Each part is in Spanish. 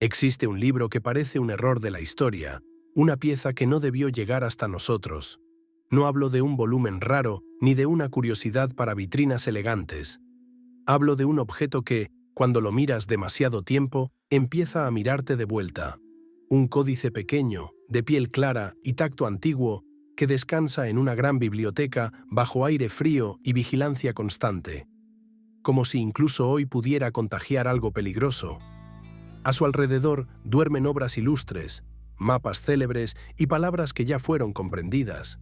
Existe un libro que parece un error de la historia, una pieza que no debió llegar hasta nosotros. No hablo de un volumen raro ni de una curiosidad para vitrinas elegantes. Hablo de un objeto que, cuando lo miras demasiado tiempo, empieza a mirarte de vuelta. Un códice pequeño, de piel clara y tacto antiguo, que descansa en una gran biblioteca bajo aire frío y vigilancia constante. Como si incluso hoy pudiera contagiar algo peligroso. A su alrededor duermen obras ilustres, mapas célebres y palabras que ya fueron comprendidas.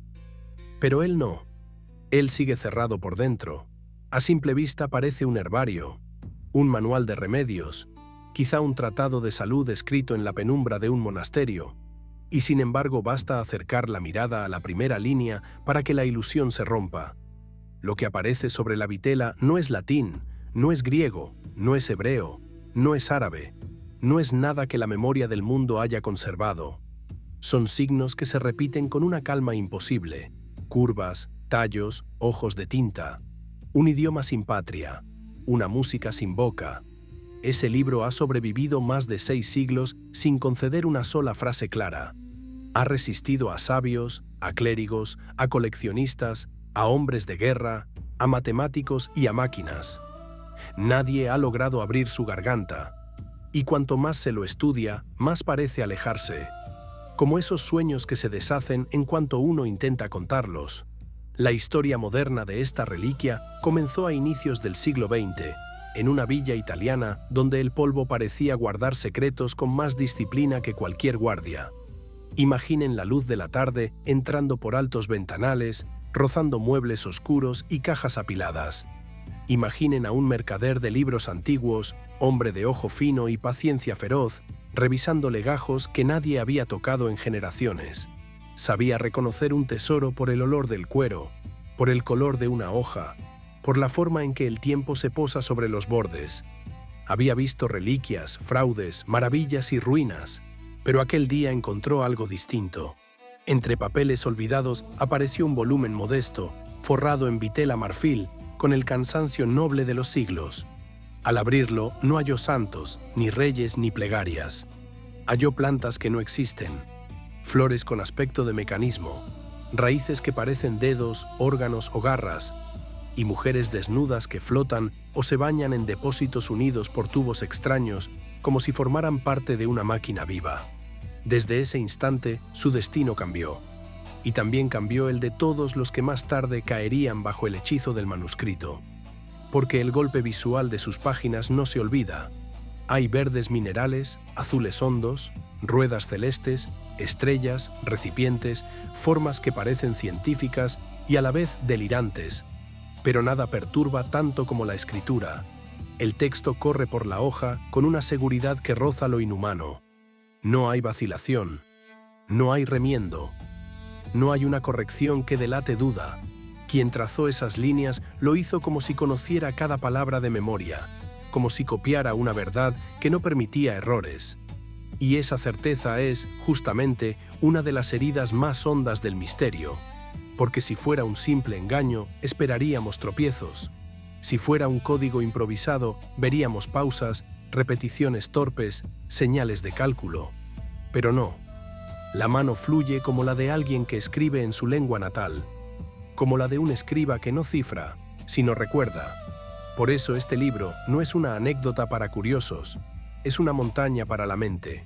Pero él no. Él sigue cerrado por dentro. A simple vista parece un herbario, un manual de remedios, quizá un tratado de salud escrito en la penumbra de un monasterio, y sin embargo basta acercar la mirada a la primera línea para que la ilusión se rompa. Lo que aparece sobre la vitela no es latín, no es griego, no es hebreo, no es árabe, no es nada que la memoria del mundo haya conservado. Son signos que se repiten con una calma imposible, curvas, tallos, ojos de tinta, un idioma sin patria, una música sin boca. Ese libro ha sobrevivido más de 6 siglos sin conceder una sola frase clara. Ha resistido a sabios, a clérigos, a coleccionistas, a hombres de guerra, a matemáticos y a máquinas. Nadie ha logrado abrir su garganta, y cuanto más se lo estudia, más parece alejarse, como esos sueños que se deshacen en cuanto uno intenta contarlos. La historia moderna de esta reliquia comenzó a inicios del siglo XX, en una villa italiana donde el polvo parecía guardar secretos con más disciplina que cualquier guardia. Imaginen la luz de la tarde entrando por altos ventanales, rozando muebles oscuros y cajas apiladas. Imaginen a un mercader de libros antiguos, hombre de ojo fino y paciencia feroz, revisando legajos que nadie había tocado en generaciones. Sabía reconocer un tesoro por el olor del cuero, por el color de una hoja, por la forma en que el tiempo se posa sobre los bordes. Había visto reliquias, fraudes, maravillas y ruinas, pero aquel día encontró algo distinto. Entre papeles olvidados apareció un volumen modesto, forrado en vitela marfil, con el cansancio noble de los siglos. Al abrirlo, no halló santos, ni reyes, ni plegarias. Halló plantas que no existen, flores con aspecto de mecanismo, raíces que parecen dedos, órganos o garras, y mujeres desnudas que flotan o se bañan en depósitos unidos por tubos extraños, como si formaran parte de una máquina viva. Desde ese instante, su destino cambió. Y también cambió el de todos los que más tarde caerían bajo el hechizo del manuscrito. Porque el golpe visual de sus páginas no se olvida. Hay verdes minerales, azules hondos, ruedas celestes, estrellas, recipientes, formas que parecen científicas y a la vez delirantes. Pero nada perturba tanto como la escritura. El texto corre por la hoja con una seguridad que roza lo inhumano. No hay vacilación, no hay remiendo, no hay una corrección que delate duda. Quien trazó esas líneas lo hizo como si conociera cada palabra de memoria, como si copiara una verdad que no permitía errores. Y esa certeza es, justamente, una de las heridas más hondas del misterio, porque si fuera un simple engaño, esperaríamos tropiezos. Si fuera un código improvisado, veríamos pausas, repeticiones torpes, señales de cálculo. Pero no. La mano fluye como la de alguien que escribe en su lengua natal, como la de un escriba que no cifra, sino recuerda. Por eso este libro no es una anécdota para curiosos, es una montaña para la mente.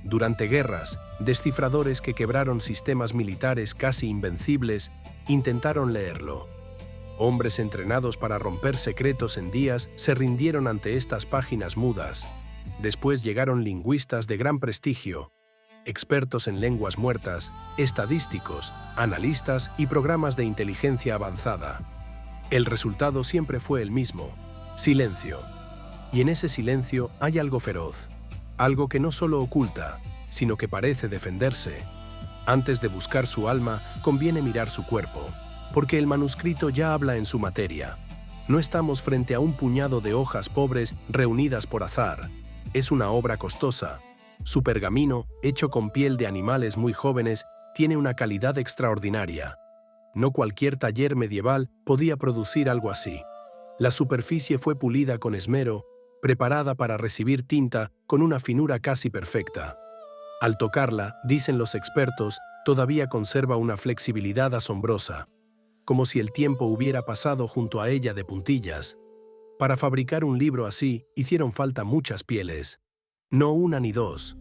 Durante guerras, descifradores que quebraron sistemas militares casi invencibles intentaron leerlo. Hombres entrenados para romper secretos en días se rindieron ante estas páginas mudas. Después llegaron lingüistas de gran prestigio, expertos en lenguas muertas, estadísticos, analistas y programas de inteligencia avanzada. El resultado siempre fue el mismo: silencio. Y en ese silencio hay algo feroz, algo que no solo oculta, sino que parece defenderse. Antes de buscar su alma, conviene mirar su cuerpo, porque el manuscrito ya habla en su materia. No estamos frente a un puñado de hojas pobres reunidas por azar. Es una obra costosa. Su pergamino, hecho con piel de animales muy jóvenes, tiene una calidad extraordinaria. No cualquier taller medieval podía producir algo así. La superficie fue pulida con esmero, preparada para recibir tinta con una finura casi perfecta. Al tocarla, dicen los expertos, todavía conserva una flexibilidad asombrosa, como si el tiempo hubiera pasado junto a ella de puntillas. Para fabricar un libro así, hicieron falta muchas pieles. No una ni dos,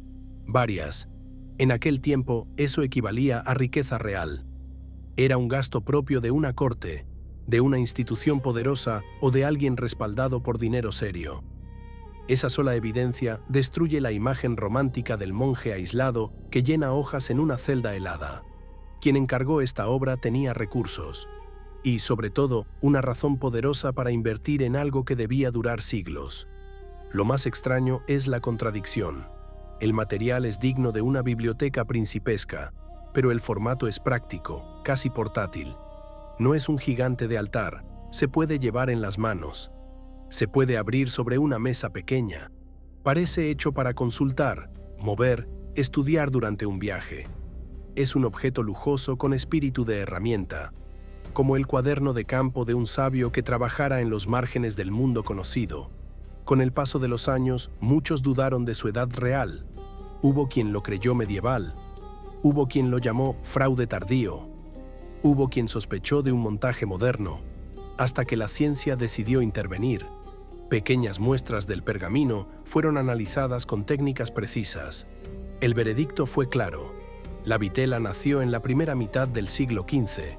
varias. En aquel tiempo, eso equivalía a riqueza real. Era un gasto propio de una corte, de una institución poderosa o de alguien respaldado por dinero serio. Esa sola evidencia destruye la imagen romántica del monje aislado que llena hojas en una celda helada. Quien encargó esta obra tenía recursos y, sobre todo, una razón poderosa para invertir en algo que debía durar siglos. Lo más extraño es la contradicción. El material es digno de una biblioteca principesca, pero el formato es práctico, casi portátil. No es un gigante de altar, se puede llevar en las manos. Se puede abrir sobre una mesa pequeña. Parece hecho para consultar, mover, estudiar durante un viaje. Es un objeto lujoso con espíritu de herramienta, como el cuaderno de campo de un sabio que trabajara en los márgenes del mundo conocido. Con el paso de los años, muchos dudaron de su edad real. Hubo quien lo creyó medieval. Hubo quien lo llamó fraude tardío. Hubo quien sospechó de un montaje moderno, hasta que la ciencia decidió intervenir. Pequeñas muestras del pergamino fueron analizadas con técnicas precisas. El veredicto fue claro. La vitela nació en la primera mitad del siglo XV.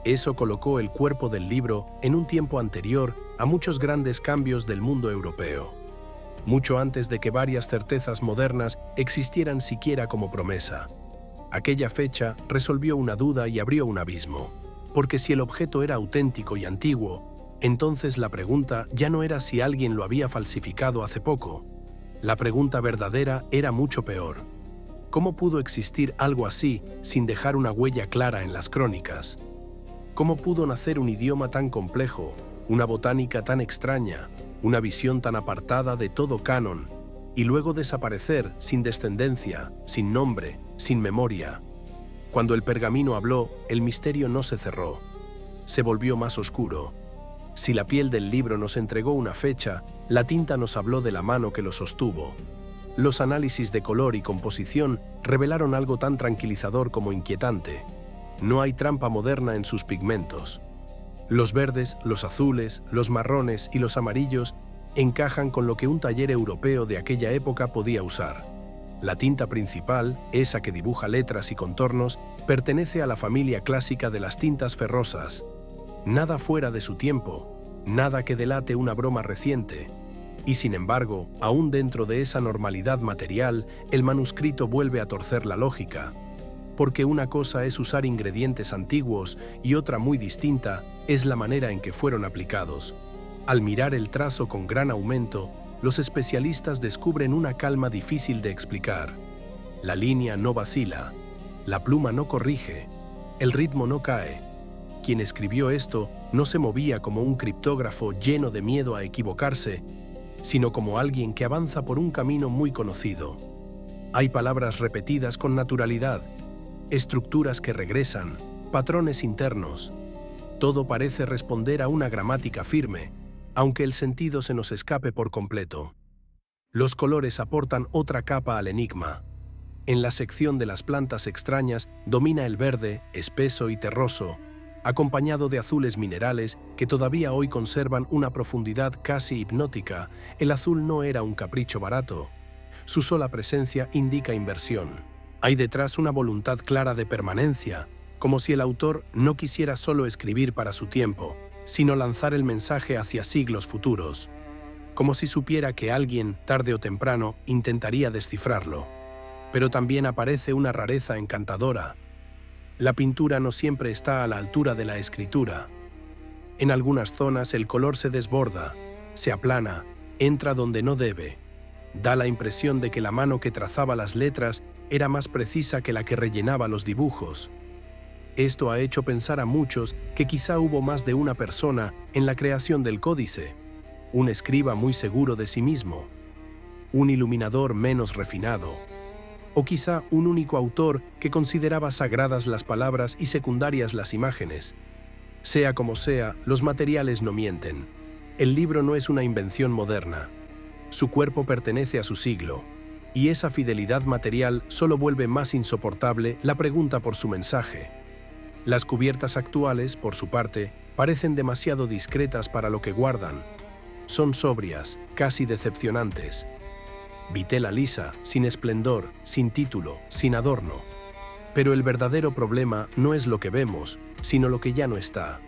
Eso colocó el cuerpo del libro en un tiempo anterior a muchos grandes cambios del mundo europeo, mucho antes de que varias certezas modernas existieran siquiera como promesa. Aquella fecha resolvió una duda y abrió un abismo, porque si el objeto era auténtico y antiguo, entonces la pregunta ya no era si alguien lo había falsificado hace poco. La pregunta verdadera era mucho peor. ¿Cómo pudo existir algo así sin dejar una huella clara en las crónicas? ¿Cómo pudo nacer un idioma tan complejo, una botánica tan extraña, una visión tan apartada de todo canon, y luego desaparecer sin descendencia, sin nombre, sin memoria? Cuando el pergamino habló, el misterio no se cerró. Se volvió más oscuro. Si la piel del libro nos entregó una fecha, la tinta nos habló de la mano que lo sostuvo. Los análisis de color y composición revelaron algo tan tranquilizador como inquietante. No hay trampa moderna en sus pigmentos. Los verdes, los azules, los marrones y los amarillos encajan con lo que un taller europeo de aquella época podía usar. La tinta principal, esa que dibuja letras y contornos, pertenece a la familia clásica de las tintas ferrosas. Nada fuera de su tiempo, nada que delate una broma reciente. Y sin embargo, aún dentro de esa normalidad material, el manuscrito vuelve a torcer la lógica. Porque una cosa es usar ingredientes antiguos y otra muy distinta es la manera en que fueron aplicados. Al mirar el trazo con gran aumento, los especialistas descubren una calma difícil de explicar. La línea no vacila, la pluma no corrige, el ritmo no cae. Quien escribió esto no se movía como un criptógrafo lleno de miedo a equivocarse, sino como alguien que avanza por un camino muy conocido. Hay palabras repetidas con naturalidad, estructuras que regresan, patrones internos. Todo parece responder a una gramática firme, aunque el sentido se nos escape por completo. Los colores aportan otra capa al enigma. En la sección de las plantas extrañas domina el verde, espeso y terroso, acompañado de azules minerales que todavía hoy conservan una profundidad casi hipnótica. El azul no era un capricho barato. Su sola presencia indica inversión. Hay detrás una voluntad clara de permanencia, como si el autor no quisiera solo escribir para su tiempo, sino lanzar el mensaje hacia siglos futuros, como si supiera que alguien, tarde o temprano, intentaría descifrarlo. Pero también aparece una rareza encantadora. La pintura no siempre está a la altura de la escritura. En algunas zonas el color se desborda, se aplana, entra donde no debe. Da la impresión de que la mano que trazaba las letras era más precisa que la que rellenaba los dibujos. Esto ha hecho pensar a muchos que quizá hubo más de una persona en la creación del códice, un escriba muy seguro de sí mismo, un iluminador menos refinado, o quizá un único autor que consideraba sagradas las palabras y secundarias las imágenes. Sea como sea, los materiales no mienten. El libro no es una invención moderna. Su cuerpo pertenece a su siglo, y esa fidelidad material solo vuelve más insoportable la pregunta por su mensaje. Las cubiertas actuales, por su parte, parecen demasiado discretas para lo que guardan. Son sobrias, casi decepcionantes. Vitela lisa, sin esplendor, sin título, sin adorno. Pero el verdadero problema no es lo que vemos, sino lo que ya no está.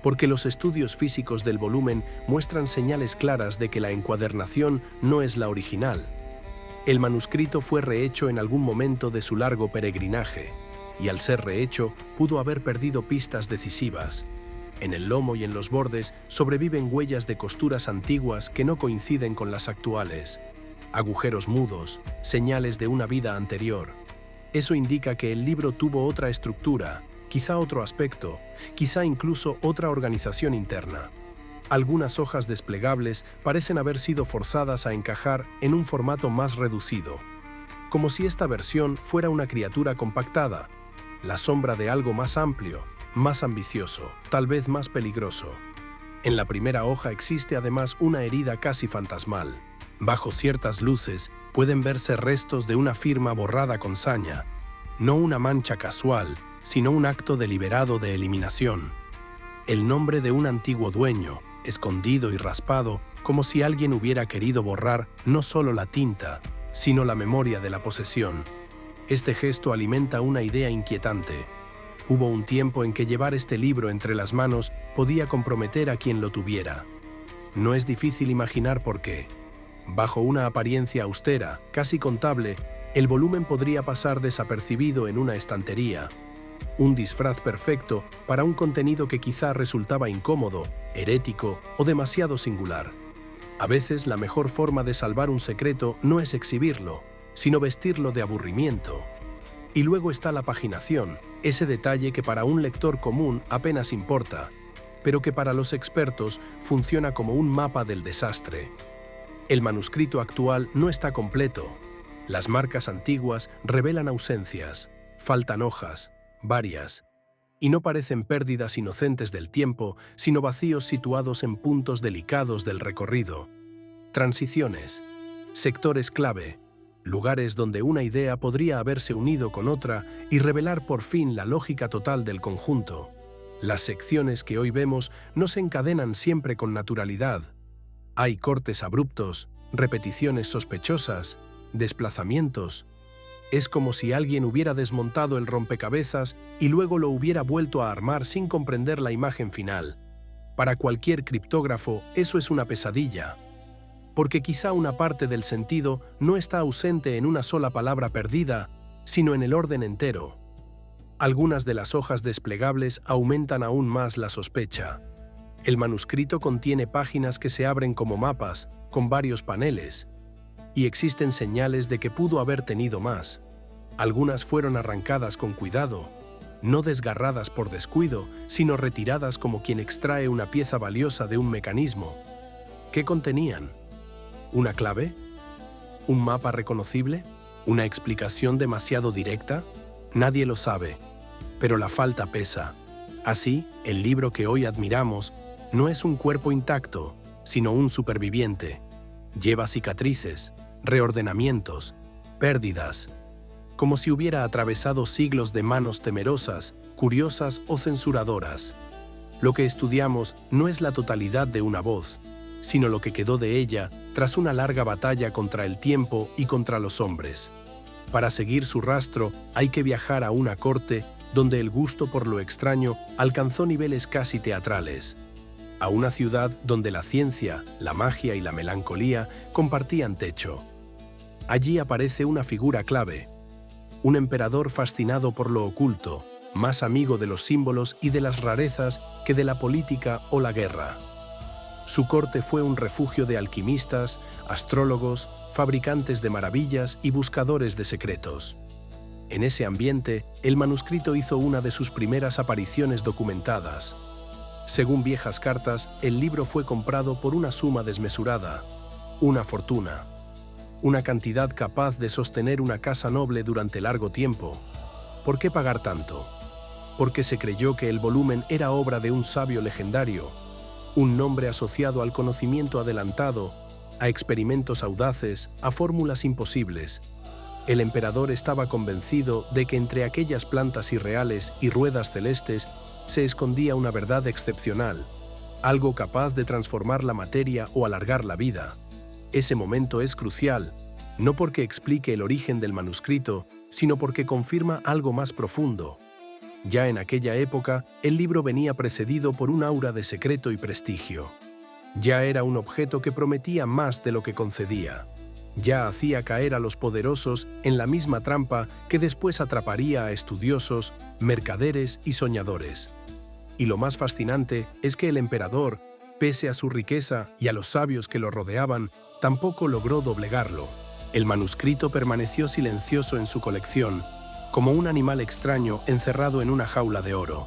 Porque los estudios físicos del volumen muestran señales claras de que la encuadernación no es la original. El manuscrito fue rehecho en algún momento de su largo peregrinaje, y al ser rehecho pudo haber perdido pistas decisivas. En el lomo y en los bordes sobreviven huellas de costuras antiguas que no coinciden con las actuales. Agujeros mudos, señales de una vida anterior. Eso indica que el libro tuvo otra estructura, quizá otro aspecto, quizá incluso otra organización interna. Algunas hojas desplegables parecen haber sido forzadas a encajar en un formato más reducido, como si esta versión fuera una criatura compactada, la sombra de algo más amplio, más ambicioso, tal vez más peligroso. En la primera hoja existe además una herida casi fantasmal. Bajo ciertas luces pueden verse restos de una firma borrada con saña, no una mancha casual, sino un acto deliberado de eliminación. El nombre de un antiguo dueño, escondido y raspado, como si alguien hubiera querido borrar no solo la tinta, sino la memoria de la posesión. Este gesto alimenta una idea inquietante. Hubo un tiempo en que llevar este libro entre las manos podía comprometer a quien lo tuviera. No es difícil imaginar por qué. Bajo una apariencia austera, casi contable, el volumen podría pasar desapercibido en una estantería. Un disfraz perfecto para un contenido que quizá resultaba incómodo, herético o demasiado singular. A veces la mejor forma de salvar un secreto no es exhibirlo, sino vestirlo de aburrimiento. Y luego está la paginación, ese detalle que para un lector común apenas importa, pero que para los expertos funciona como un mapa del desastre. El manuscrito actual no está completo. Las marcas antiguas revelan ausencias, faltan hojas, varias, y no parecen pérdidas inocentes del tiempo, sino vacíos situados en puntos delicados del recorrido. Transiciones, sectores clave, lugares donde una idea podría haberse unido con otra y revelar por fin la lógica total del conjunto. Las secciones que hoy vemos no se encadenan siempre con naturalidad. Hay cortes abruptos, repeticiones sospechosas, desplazamientos. Es como si alguien hubiera desmontado el rompecabezas y luego lo hubiera vuelto a armar sin comprender la imagen final. Para cualquier criptógrafo, eso es una pesadilla, porque quizá una parte del sentido no está ausente en una sola palabra perdida, sino en el orden entero. Algunas de las hojas desplegables aumentan aún más la sospecha. El manuscrito contiene páginas que se abren como mapas, con varios paneles, y existen señales de que pudo haber tenido más. Algunas fueron arrancadas con cuidado, no desgarradas por descuido, sino retiradas como quien extrae una pieza valiosa de un mecanismo. ¿Qué contenían? ¿Una clave? ¿Un mapa reconocible? ¿Una explicación demasiado directa? Nadie lo sabe, pero la falta pesa. Así, el libro que hoy admiramos no es un cuerpo intacto, sino un superviviente. Lleva cicatrices, reordenamientos, pérdidas, como si hubiera atravesado siglos de manos temerosas, curiosas o censuradoras. Lo que estudiamos no es la totalidad de una voz, sino lo que quedó de ella tras una larga batalla contra el tiempo y contra los hombres. Para seguir su rastro hay que viajar a una corte donde el gusto por lo extraño alcanzó niveles casi teatrales, a una ciudad donde la ciencia, la magia y la melancolía compartían techo. Allí aparece una figura clave, un emperador fascinado por lo oculto, más amigo de los símbolos y de las rarezas que de la política o la guerra. Su corte fue un refugio de alquimistas, astrólogos, fabricantes de maravillas y buscadores de secretos. En ese ambiente, el manuscrito hizo una de sus primeras apariciones documentadas. Según viejas cartas, el libro fue comprado por una suma desmesurada, una fortuna, una cantidad capaz de sostener una casa noble durante largo tiempo. ¿Por qué pagar tanto? Porque se creyó que el volumen era obra de un sabio legendario, un nombre asociado al conocimiento adelantado, a experimentos audaces, a fórmulas imposibles. El emperador estaba convencido de que entre aquellas plantas irreales y ruedas celestes se escondía una verdad excepcional, algo capaz de transformar la materia o alargar la vida. Ese momento es crucial, no porque explique el origen del manuscrito, sino porque confirma algo más profundo. Ya en aquella época, el libro venía precedido por un aura de secreto y prestigio. Ya era un objeto que prometía más de lo que concedía. Ya hacía caer a los poderosos en la misma trampa que después atraparía a estudiosos, mercaderes y soñadores. Y lo más fascinante es que el emperador, pese a su riqueza y a los sabios que lo rodeaban, tampoco logró doblegarlo. El manuscrito permaneció silencioso en su colección, como un animal extraño encerrado en una jaula de oro.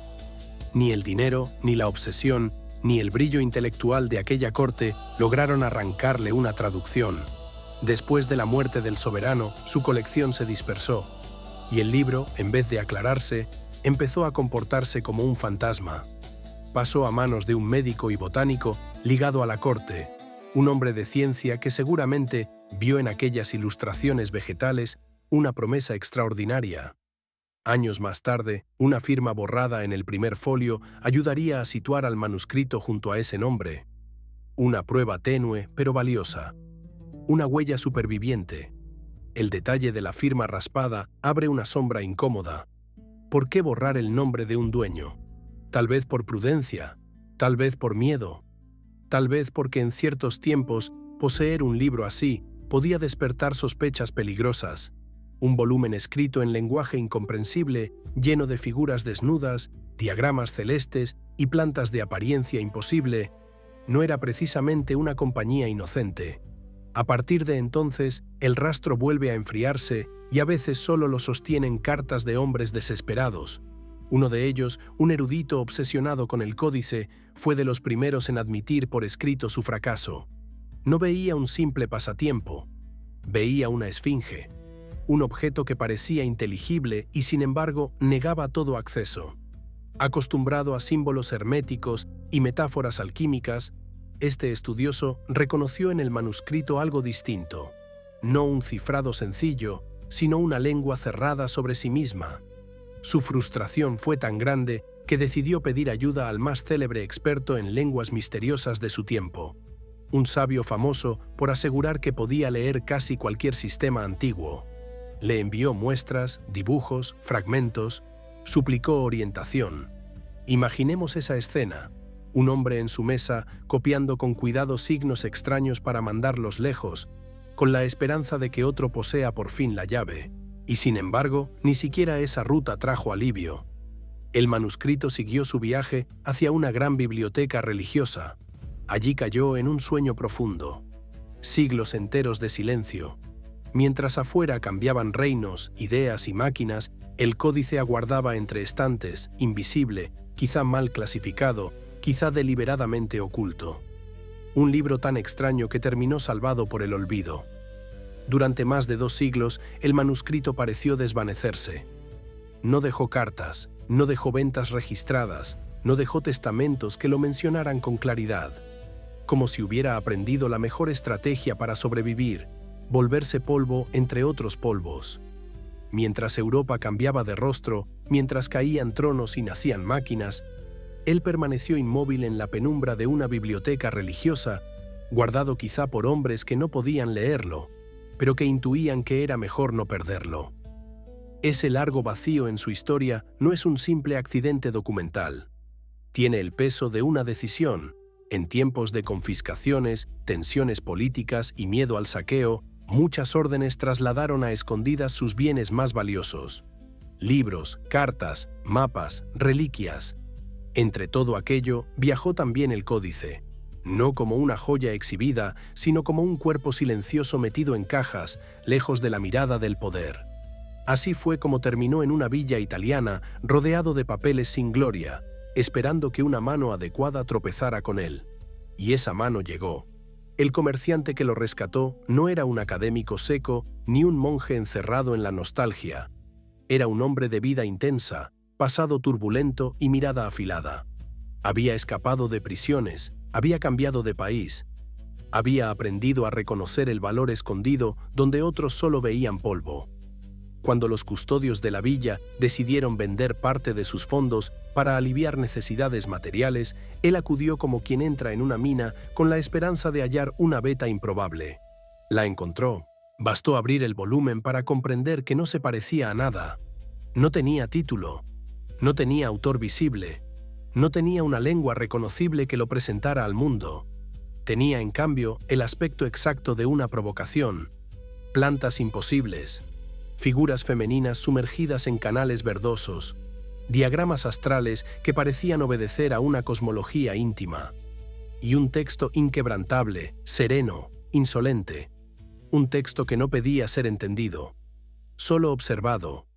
Ni el dinero, ni la obsesión, ni el brillo intelectual de aquella corte lograron arrancarle una traducción. Después de la muerte del soberano, su colección se dispersó, y el libro, en vez de aclararse, empezó a comportarse como un fantasma. Pasó a manos de un médico y botánico ligado a la corte, un hombre de ciencia que seguramente vio en aquellas ilustraciones vegetales una promesa extraordinaria. Años más tarde, una firma borrada en el primer folio ayudaría a situar al manuscrito junto a ese nombre. Una prueba tenue pero valiosa. Una huella superviviente. El detalle de la firma raspada abre una sombra incómoda. ¿Por qué borrar el nombre de un dueño? Tal vez por prudencia, tal vez por miedo, tal vez porque en ciertos tiempos poseer un libro así podía despertar sospechas peligrosas. Un volumen escrito en lenguaje incomprensible, lleno de figuras desnudas, diagramas celestes y plantas de apariencia imposible, no era precisamente una compañía inocente. A partir de entonces, el rastro vuelve a enfriarse y a veces solo lo sostienen cartas de hombres desesperados. Uno de ellos, un erudito obsesionado con el códice, fue de los primeros en admitir por escrito su fracaso. No veía un simple pasatiempo, veía una esfinge, un objeto que parecía inteligible y sin embargo negaba todo acceso. Acostumbrado a símbolos herméticos y metáforas alquímicas, este estudioso reconoció en el manuscrito algo distinto, no un cifrado sencillo, sino una lengua cerrada sobre sí misma. Su frustración fue tan grande que decidió pedir ayuda al más célebre experto en lenguas misteriosas de su tiempo, un sabio famoso por asegurar que podía leer casi cualquier sistema antiguo. Le envió muestras, dibujos, fragmentos, suplicó orientación. Imaginemos esa escena. Un hombre en su mesa, copiando con cuidado signos extraños para mandarlos lejos, con la esperanza de que otro posea por fin la llave. Y sin embargo, ni siquiera esa ruta trajo alivio. El manuscrito siguió su viaje hacia una gran biblioteca religiosa. Allí cayó en un sueño profundo. Siglos enteros de silencio. Mientras afuera cambiaban reinos, ideas y máquinas, el códice aguardaba entre estantes, invisible, quizá mal clasificado, quizá deliberadamente oculto. Un libro tan extraño que terminó salvado por el olvido. Durante más de 2 siglos, el manuscrito pareció desvanecerse. No dejó cartas, no dejó ventas registradas, no dejó testamentos que lo mencionaran con claridad. Como si hubiera aprendido la mejor estrategia para sobrevivir, volverse polvo entre otros polvos. Mientras Europa cambiaba de rostro, mientras caían tronos y nacían máquinas, él permaneció inmóvil en la penumbra de una biblioteca religiosa, guardado quizá por hombres que no podían leerlo, pero que intuían que era mejor no perderlo. Ese largo vacío en su historia no es un simple accidente documental. Tiene el peso de una decisión. En tiempos de confiscaciones, tensiones políticas y miedo al saqueo, muchas órdenes trasladaron a escondidas sus bienes más valiosos. Libros, cartas, mapas, reliquias. Entre todo aquello viajó también el códice, no como una joya exhibida, sino como un cuerpo silencioso metido en cajas, lejos de la mirada del poder. Así fue como terminó en una villa italiana, rodeado de papeles sin gloria, esperando que una mano adecuada tropezara con él. Y esa mano llegó. El comerciante que lo rescató no era un académico seco ni un monje encerrado en la nostalgia. Era un hombre de vida intensa, pasado turbulento y mirada afilada. Había escapado de prisiones, había cambiado de país. Había aprendido a reconocer el valor escondido donde otros solo veían polvo. Cuando los custodios de la villa decidieron vender parte de sus fondos para aliviar necesidades materiales, él acudió como quien entra en una mina con la esperanza de hallar una beta improbable. La encontró. Bastó abrir el volumen para comprender que no se parecía a nada. No tenía título. No tenía autor visible. No tenía una lengua reconocible que lo presentara al mundo. Tenía, en cambio, el aspecto exacto de una provocación. Plantas imposibles. Figuras femeninas sumergidas en canales verdosos, diagramas astrales que parecían obedecer a una cosmología íntima, y un texto inquebrantable, sereno, insolente, un texto que no pedía ser entendido, solo observado.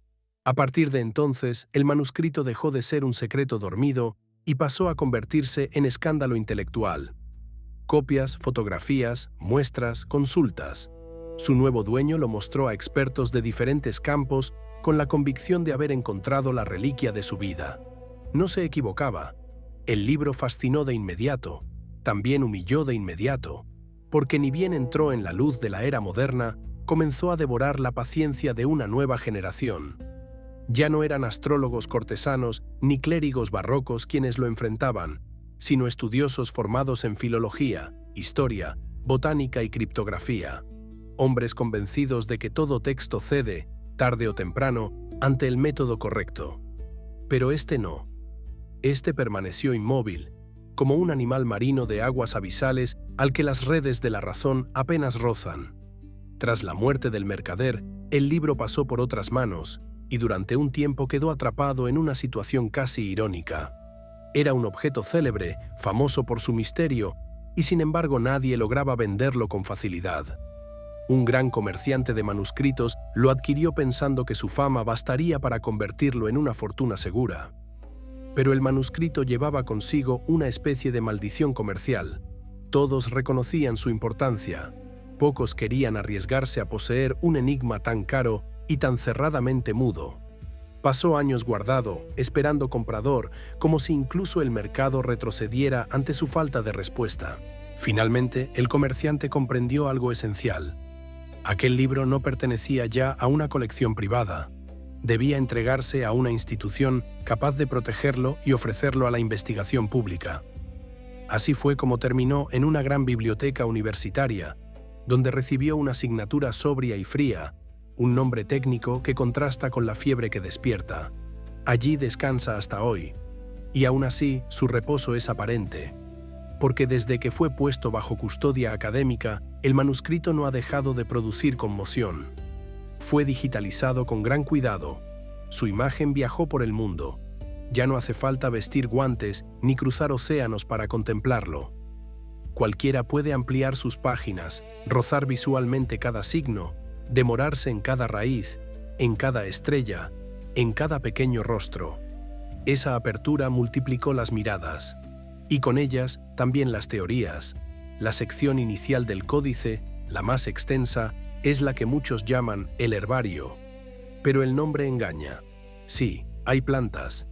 A partir de entonces, el manuscrito dejó de ser un secreto dormido y pasó a convertirse en escándalo intelectual. Copias, fotografías, muestras, consultas. Su nuevo dueño lo mostró a expertos de diferentes campos con la convicción de haber encontrado la reliquia de su vida. No se equivocaba. El libro fascinó de inmediato, también humilló de inmediato, porque ni bien entró en la luz de la era moderna, comenzó a devorar la paciencia de una nueva generación. Ya no eran astrólogos cortesanos ni clérigos barrocos quienes lo enfrentaban, sino estudiosos formados en filología, historia, botánica y criptografía. Hombres convencidos de que todo texto cede, tarde o temprano, ante el método correcto. Pero este no. Este permaneció inmóvil, como un animal marino de aguas abisales al que las redes de la razón apenas rozan. Tras la muerte del mercader, el libro pasó por otras manos, y durante un tiempo quedó atrapado en una situación casi irónica. Era un objeto célebre, famoso por su misterio, y sin embargo nadie lograba venderlo con facilidad. Un gran comerciante de manuscritos lo adquirió pensando que su fama bastaría para convertirlo en una fortuna segura. Pero el manuscrito llevaba consigo una especie de maldición comercial. Todos reconocían su importancia. Pocos querían arriesgarse a poseer un enigma tan caro y tan cerradamente mudo. Pasó años guardado, esperando comprador, como si incluso el mercado retrocediera ante su falta de respuesta. Finalmente, el comerciante comprendió algo esencial. Aquel libro no pertenecía ya a una colección privada. Debía entregarse a una institución capaz de protegerlo y ofrecerlo a la investigación pública. Así fue como terminó en una gran biblioteca universitaria, donde recibió una asignatura sobria y fría, un nombre técnico que contrasta con la fiebre que despierta. Allí descansa hasta hoy, y aún así su reposo es aparente, porque desde que fue puesto bajo custodia académica, el manuscrito no ha dejado de producir conmoción. Fue digitalizado con gran cuidado. Su imagen viajó por el mundo. Ya no hace falta vestir guantes ni cruzar océanos para contemplarlo. Cualquiera puede ampliar sus páginas, rozar visualmente cada signo, demorarse en cada raíz, en cada estrella, en cada pequeño rostro. Esa apertura multiplicó las miradas, y con ellas también las teorías. La sección inicial del códice, la más extensa, es la que muchos llaman el herbario. Pero el nombre engaña. Sí, hay plantas.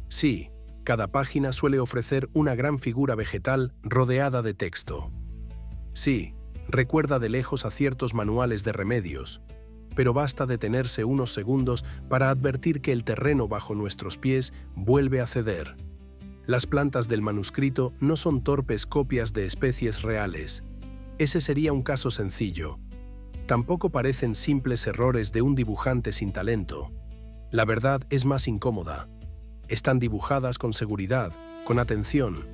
Sí, cada página suele ofrecer una gran figura vegetal rodeada de texto. Sí, recuerda de lejos a ciertos manuales de remedios, pero basta detenerse unos segundos para advertir que el terreno bajo nuestros pies vuelve a ceder. Las plantas del manuscrito no son torpes copias de especies reales. Ese sería un caso sencillo. Tampoco parecen simples errores de un dibujante sin talento. La verdad es más incómoda. Están dibujadas con seguridad, con atención,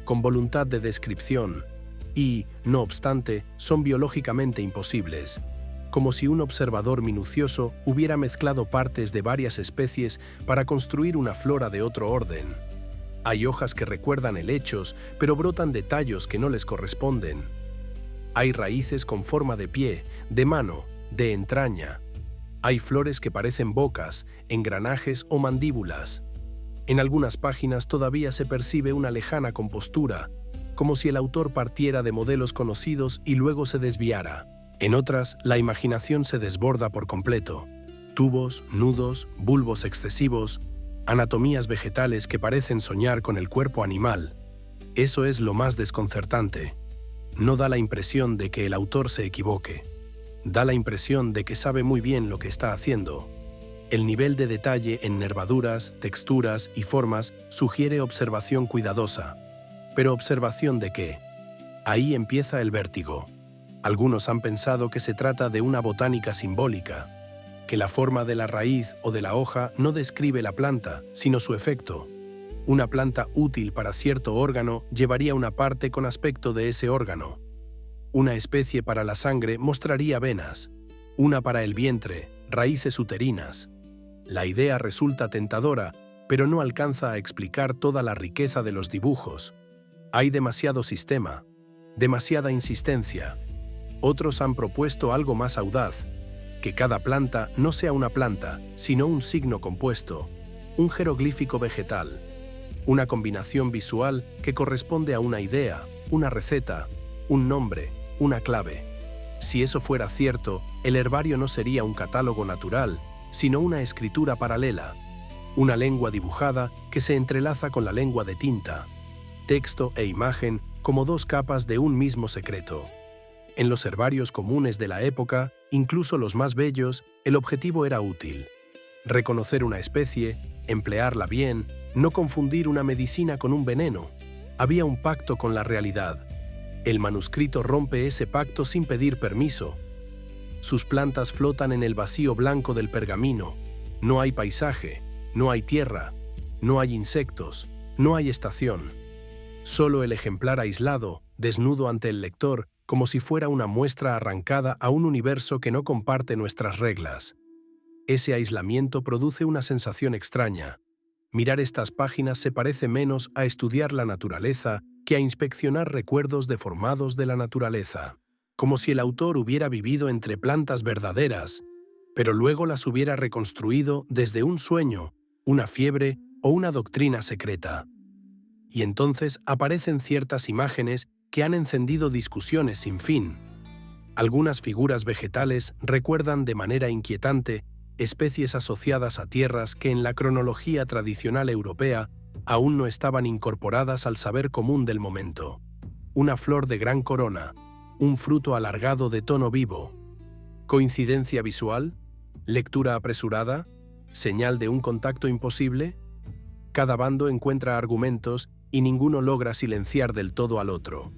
con voluntad de descripción y, no obstante, son biológicamente imposibles, como si un observador minucioso hubiera mezclado partes de varias especies para construir una flora de otro orden. Hay hojas que recuerdan helechos, pero brotan de tallos que no les corresponden. Hay raíces con forma de pie, de mano, de entraña. Hay flores que parecen bocas, engranajes o mandíbulas. En algunas páginas todavía se percibe una lejana compostura, como si el autor partiera de modelos conocidos y luego se desviara. En otras, la imaginación se desborda por completo. Tubos, nudos, bulbos excesivos, anatomías vegetales que parecen soñar con el cuerpo animal. Eso es lo más desconcertante. No da la impresión de que el autor se equivoque. Da la impresión de que sabe muy bien lo que está haciendo. El nivel de detalle en nervaduras, texturas y formas sugiere observación cuidadosa. ¿Pero observación de qué? Ahí empieza el vértigo. Algunos han pensado que se trata de una botánica simbólica, que la forma de la raíz o de la hoja no describe la planta, sino su efecto. Una planta útil para cierto órgano llevaría una parte con aspecto de ese órgano. Una especie para la sangre mostraría venas, una para el vientre, raíces uterinas. La idea resulta tentadora, pero no alcanza a explicar toda la riqueza de los dibujos. Hay demasiado sistema, demasiada insistencia. Otros han propuesto algo más audaz, que cada planta no sea una planta, sino un signo compuesto, un jeroglífico vegetal, una combinación visual que corresponde a una idea, una receta, un nombre, una clave. Si eso fuera cierto, el herbario no sería un catálogo natural, sino una escritura paralela, una lengua dibujada que se entrelaza con la lengua de tinta, texto e imagen como dos capas de un mismo secreto. En los herbarios comunes de la época, incluso los más bellos, el objetivo era útil. Reconocer una especie, emplearla bien, no confundir una medicina con un veneno. Había un pacto con la realidad. El manuscrito rompe ese pacto sin pedir permiso. Sus plantas flotan en el vacío blanco del pergamino. No hay paisaje, no hay tierra, no hay insectos, no hay estación. Solo el ejemplar aislado, desnudo ante el lector, como si fuera una muestra arrancada a un universo que no comparte nuestras reglas. Ese aislamiento produce una sensación extraña. Mirar estas páginas se parece menos a estudiar la naturaleza que a inspeccionar recuerdos deformados de la naturaleza, como si el autor hubiera vivido entre plantas verdaderas, pero luego las hubiera reconstruido desde un sueño, una fiebre o una doctrina secreta. Y entonces aparecen ciertas imágenes que han encendido discusiones sin fin. Algunas figuras vegetales recuerdan de manera inquietante especies asociadas a tierras que en la cronología tradicional europea aún no estaban incorporadas al saber común del momento. Una flor de gran corona, un fruto alargado de tono vivo. ¿Coincidencia visual? ¿Lectura apresurada? ¿Señal de un contacto imposible? Cada bando encuentra argumentos y ninguno logra silenciar del todo al otro.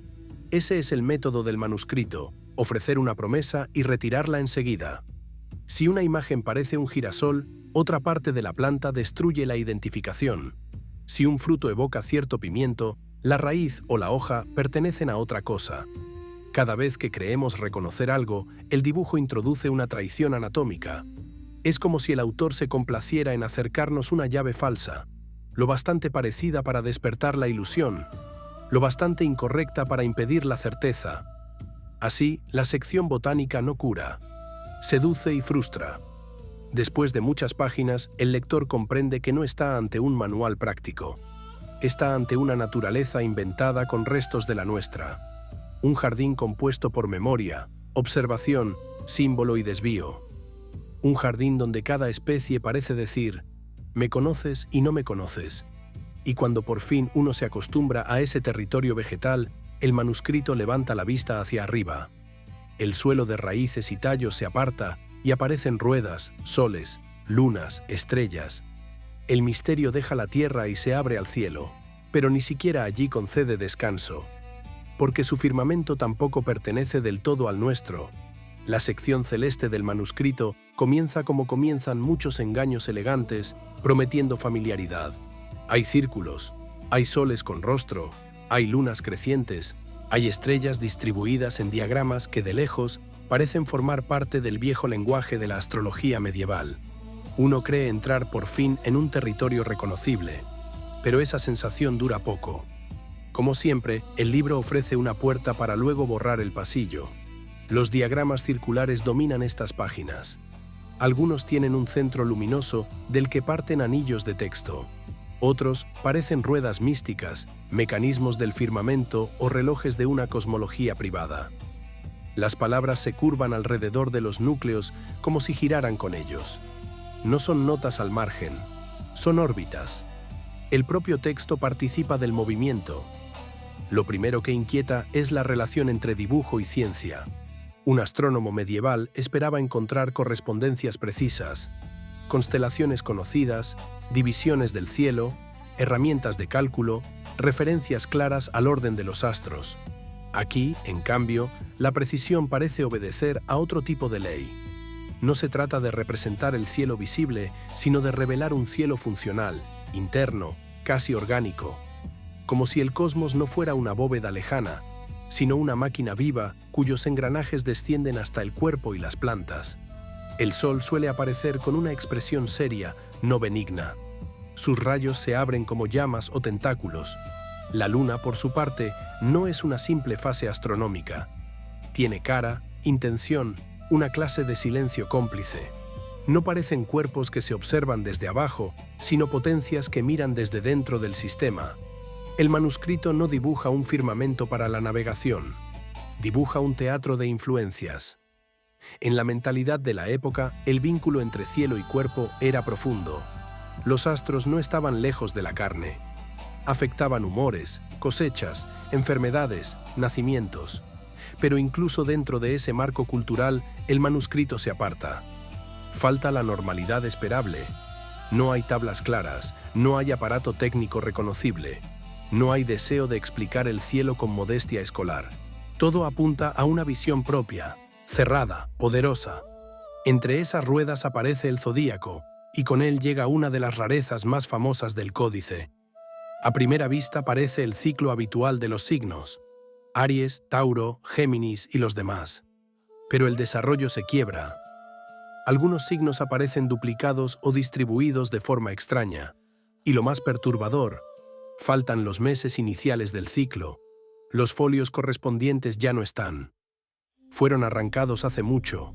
Ese es el método del manuscrito, ofrecer una promesa y retirarla enseguida. Si una imagen parece un girasol, otra parte de la planta destruye la identificación. Si un fruto evoca cierto pimiento, la raíz o la hoja pertenecen a otra cosa. Cada vez que creemos reconocer algo, el dibujo introduce una traición anatómica. Es como si el autor se complaciera en acercarnos una llave falsa, lo bastante parecida para despertar la ilusión, lo bastante incorrecta para impedir la certeza. Así, la sección botánica no cura, seduce y frustra. Después de muchas páginas, el lector comprende que no está ante un manual práctico. Está ante una naturaleza inventada con restos de la nuestra. Un jardín compuesto por memoria, observación, símbolo y desvío. Un jardín donde cada especie parece decir, me conoces y no me conoces. Y cuando por fin uno se acostumbra a ese territorio vegetal, el manuscrito levanta la vista hacia arriba. El suelo de raíces y tallos se aparta y aparecen ruedas, soles, lunas, estrellas. El misterio deja la tierra y se abre al cielo, pero ni siquiera allí concede descanso, porque su firmamento tampoco pertenece del todo al nuestro. La sección celeste del manuscrito comienza como comienzan muchos engaños elegantes, prometiendo familiaridad. Hay círculos, hay soles con rostro, hay lunas crecientes, hay estrellas distribuidas en diagramas que de lejos parecen formar parte del viejo lenguaje de la astrología medieval. Uno cree entrar por fin en un territorio reconocible, pero esa sensación dura poco. Como siempre, el libro ofrece una puerta para luego borrar el pasillo. Los diagramas circulares dominan estas páginas. Algunos tienen un centro luminoso del que parten anillos de texto. Otros parecen ruedas místicas, mecanismos del firmamento o relojes de una cosmología privada. Las palabras se curvan alrededor de los núcleos como si giraran con ellos. No son notas al margen, son órbitas. El propio texto participa del movimiento. Lo primero que inquieta es la relación entre dibujo y ciencia. Un astrónomo medieval esperaba encontrar correspondencias precisas, constelaciones conocidas, divisiones del cielo, herramientas de cálculo, referencias claras al orden de los astros. Aquí, en cambio, la precisión parece obedecer a otro tipo de ley. No se trata de representar el cielo visible, sino de revelar un cielo funcional, interno, casi orgánico, como si el cosmos no fuera una bóveda lejana, sino una máquina viva cuyos engranajes descienden hasta el cuerpo y las plantas. El sol suele aparecer con una expresión seria, no benigna. Sus rayos se abren como llamas o tentáculos. La luna, por su parte, no es una simple fase astronómica. Tiene cara, intención, una clase de silencio cómplice. No parecen cuerpos que se observan desde abajo, sino potencias que miran desde dentro del sistema. El manuscrito no dibuja un firmamento para la navegación, dibuja un teatro de influencias. En la mentalidad de la época, el vínculo entre cielo y cuerpo era profundo. Los astros no estaban lejos de la carne. Afectaban humores, cosechas, enfermedades, nacimientos. Pero incluso dentro de ese marco cultural, el manuscrito se aparta. Falta la normalidad esperable. No hay tablas claras, no hay aparato técnico reconocible. No hay deseo de explicar el cielo con modestia escolar. Todo apunta a una visión propia, cerrada, poderosa. Entre esas ruedas aparece el zodíaco, y con él llega una de las rarezas más famosas del códice. A primera vista parece el ciclo habitual de los signos: Aries, Tauro, Géminis y los demás. Pero el desarrollo se quiebra. Algunos signos aparecen duplicados o distribuidos de forma extraña. Y lo más perturbador, faltan los meses iniciales del ciclo. Los folios correspondientes ya no están. Fueron arrancados hace mucho.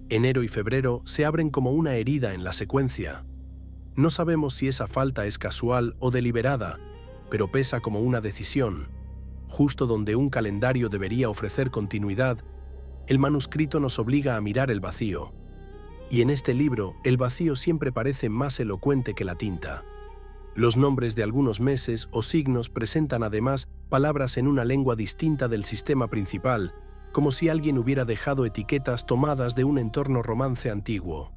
Enero y febrero se abren como una herida en la secuencia. No sabemos si esa falta es casual o deliberada, pero pesa como una decisión. Justo donde un calendario debería ofrecer continuidad, el manuscrito nos obliga a mirar el vacío. Y en este libro, el vacío siempre parece más elocuente que la tinta. Los nombres de algunos meses o signos presentan además palabras en una lengua distinta del sistema principal, como si alguien hubiera dejado etiquetas tomadas de un entorno romance antiguo.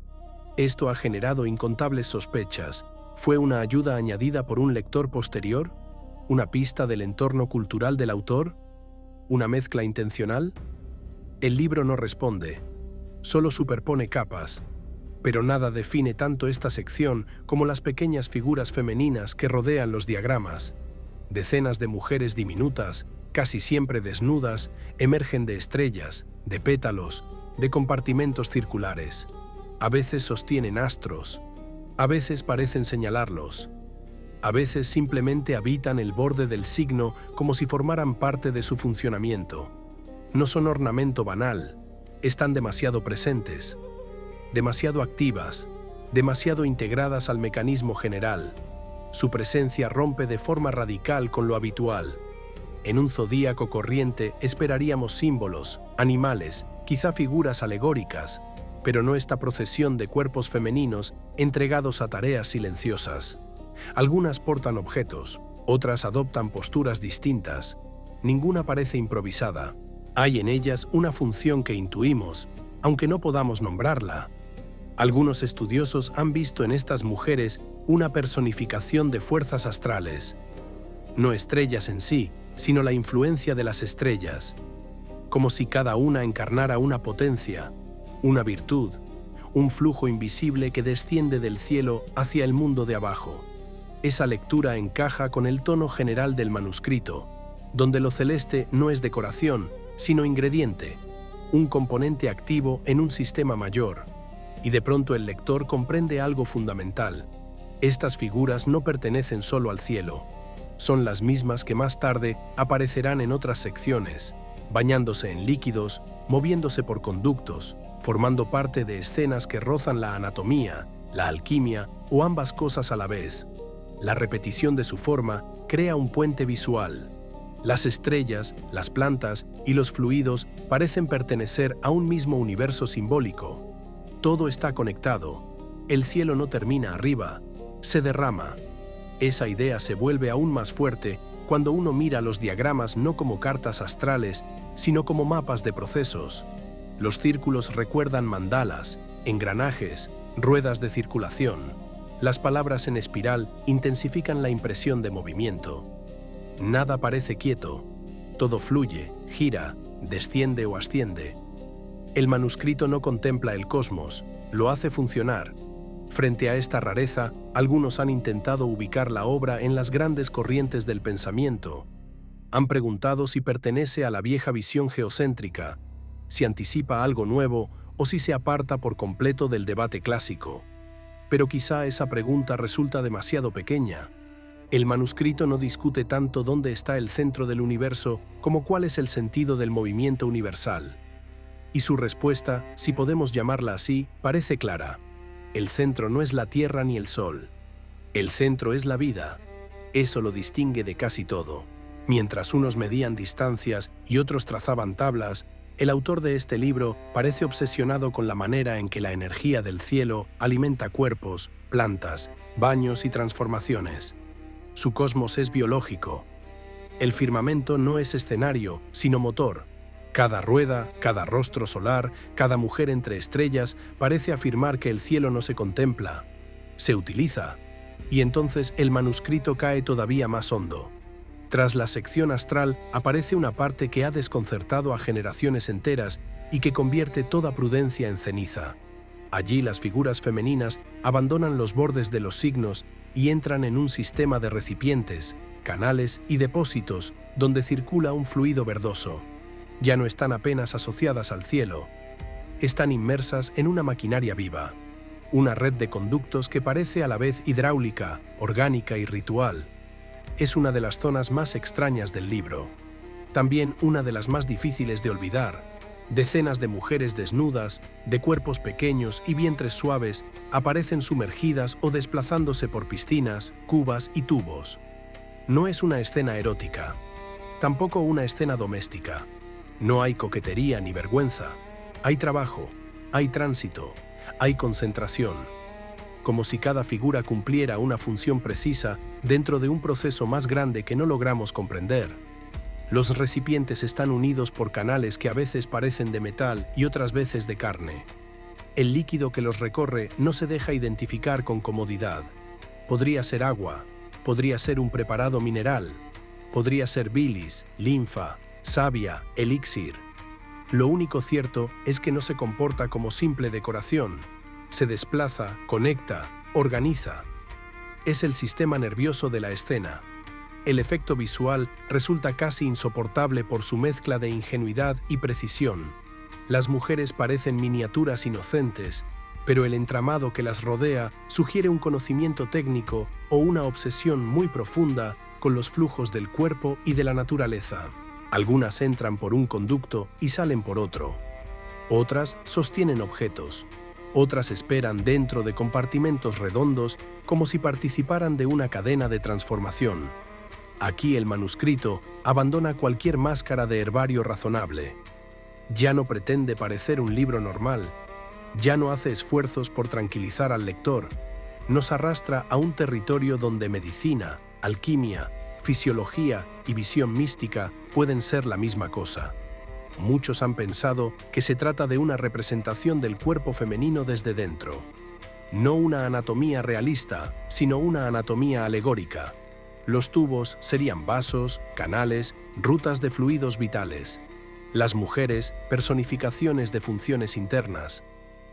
Esto ha generado incontables sospechas. ¿Fue una ayuda añadida por un lector posterior? ¿Una pista del entorno cultural del autor? ¿Una mezcla intencional? El libro no responde, solo superpone capas. Pero nada define tanto esta sección como las pequeñas figuras femeninas que rodean los diagramas. Decenas de mujeres diminutas, casi siempre desnudas, emergen de estrellas, de pétalos, de compartimentos circulares. A veces sostienen astros, a veces parecen señalarlos, a veces simplemente habitan el borde del signo como si formaran parte de su funcionamiento. No son ornamento banal, están demasiado presentes, demasiado activas, demasiado integradas al mecanismo general. Su presencia rompe de forma radical con lo habitual. En un zodíaco corriente esperaríamos símbolos, animales, quizá figuras alegóricas, pero no esta procesión de cuerpos femeninos entregados a tareas silenciosas. Algunas portan objetos, otras adoptan posturas distintas. Ninguna parece improvisada. Hay en ellas una función que intuimos, aunque no podamos nombrarla. Algunos estudiosos han visto en estas mujeres una personificación de fuerzas astrales. No estrellas en sí, sino la influencia de las estrellas. Como si cada una encarnara una potencia, una virtud, un flujo invisible que desciende del cielo hacia el mundo de abajo. Esa lectura encaja con el tono general del manuscrito, donde lo celeste no es decoración, sino ingrediente, un componente activo en un sistema mayor. Y de pronto el lector comprende algo fundamental. Estas figuras no pertenecen solo al cielo. Son las mismas que más tarde aparecerán en otras secciones, bañándose en líquidos, moviéndose por conductos, formando parte de escenas que rozan la anatomía, la alquimia o ambas cosas a la vez. La repetición de su forma crea un puente visual. Las estrellas, las plantas y los fluidos parecen pertenecer a un mismo universo simbólico. Todo está conectado. El cielo no termina arriba, se derrama. Esa idea se vuelve aún más fuerte cuando uno mira los diagramas no como cartas astrales, sino como mapas de procesos. Los círculos recuerdan mandalas, engranajes, ruedas de circulación. Las palabras en espiral intensifican la impresión de movimiento. Nada parece quieto. Todo fluye, gira, desciende o asciende. El manuscrito no contempla el cosmos, lo hace funcionar. Frente a esta rareza, algunos han intentado ubicar la obra en las grandes corrientes del pensamiento. Han preguntado si pertenece a la vieja visión geocéntrica, si anticipa algo nuevo o si se aparta por completo del debate clásico. Pero quizá esa pregunta resulta demasiado pequeña. El manuscrito no discute tanto dónde está el centro del universo como cuál es el sentido del movimiento universal. Y su respuesta, si podemos llamarla así, parece clara. El centro no es la Tierra ni el Sol. El centro es la vida. Eso lo distingue de casi todo. Mientras unos medían distancias y otros trazaban tablas, el autor de este libro parece obsesionado con la manera en que la energía del cielo alimenta cuerpos, plantas, baños y transformaciones. Su cosmos es biológico. El firmamento no es escenario, sino motor. Cada rueda, cada rostro solar, cada mujer entre estrellas parece afirmar que el cielo no se contempla, se utiliza. Y entonces el manuscrito cae todavía más hondo. Tras la sección astral aparece una parte que ha desconcertado a generaciones enteras y que convierte toda prudencia en ceniza. Allí las figuras femeninas abandonan los bordes de los signos y entran en un sistema de recipientes, canales y depósitos donde circula un fluido verdoso. Ya no están apenas asociadas al cielo. Están inmersas en una maquinaria viva, una red de conductos que parece a la vez hidráulica, orgánica y ritual. Es una de las zonas más extrañas del libro. También una de las más difíciles de olvidar. Decenas de mujeres desnudas, de cuerpos pequeños y vientres suaves, aparecen sumergidas o desplazándose por piscinas, cubas y tubos. No es una escena erótica, tampoco una escena doméstica. No hay coquetería ni vergüenza. Hay trabajo, hay tránsito, hay concentración. Como si cada figura cumpliera una función precisa dentro de un proceso más grande que no logramos comprender. Los recipientes están unidos por canales que a veces parecen de metal y otras veces de carne. El líquido que los recorre no se deja identificar con comodidad. Podría ser agua, podría ser un preparado mineral, podría ser bilis, linfa, savia, elixir. Lo único cierto es que no se comporta como simple decoración. Se desplaza, conecta, organiza. Es el sistema nervioso de la escena. El efecto visual resulta casi insoportable por su mezcla de ingenuidad y precisión. Las mujeres parecen miniaturas inocentes, pero el entramado que las rodea sugiere un conocimiento técnico o una obsesión muy profunda con los flujos del cuerpo y de la naturaleza. Algunas entran por un conducto y salen por otro. Otras sostienen objetos. Otras esperan dentro de compartimentos redondos como si participaran de una cadena de transformación. Aquí el manuscrito abandona cualquier máscara de herbario razonable. Ya no pretende parecer un libro normal. Ya no hace esfuerzos por tranquilizar al lector. Nos arrastra a un territorio donde medicina, alquimia, fisiología y visión mística pueden ser la misma cosa. Muchos han pensado que se trata de una representación del cuerpo femenino desde dentro. No una anatomía realista, sino una anatomía alegórica. Los tubos serían vasos, canales, rutas de fluidos vitales. Las mujeres, personificaciones de funciones internas.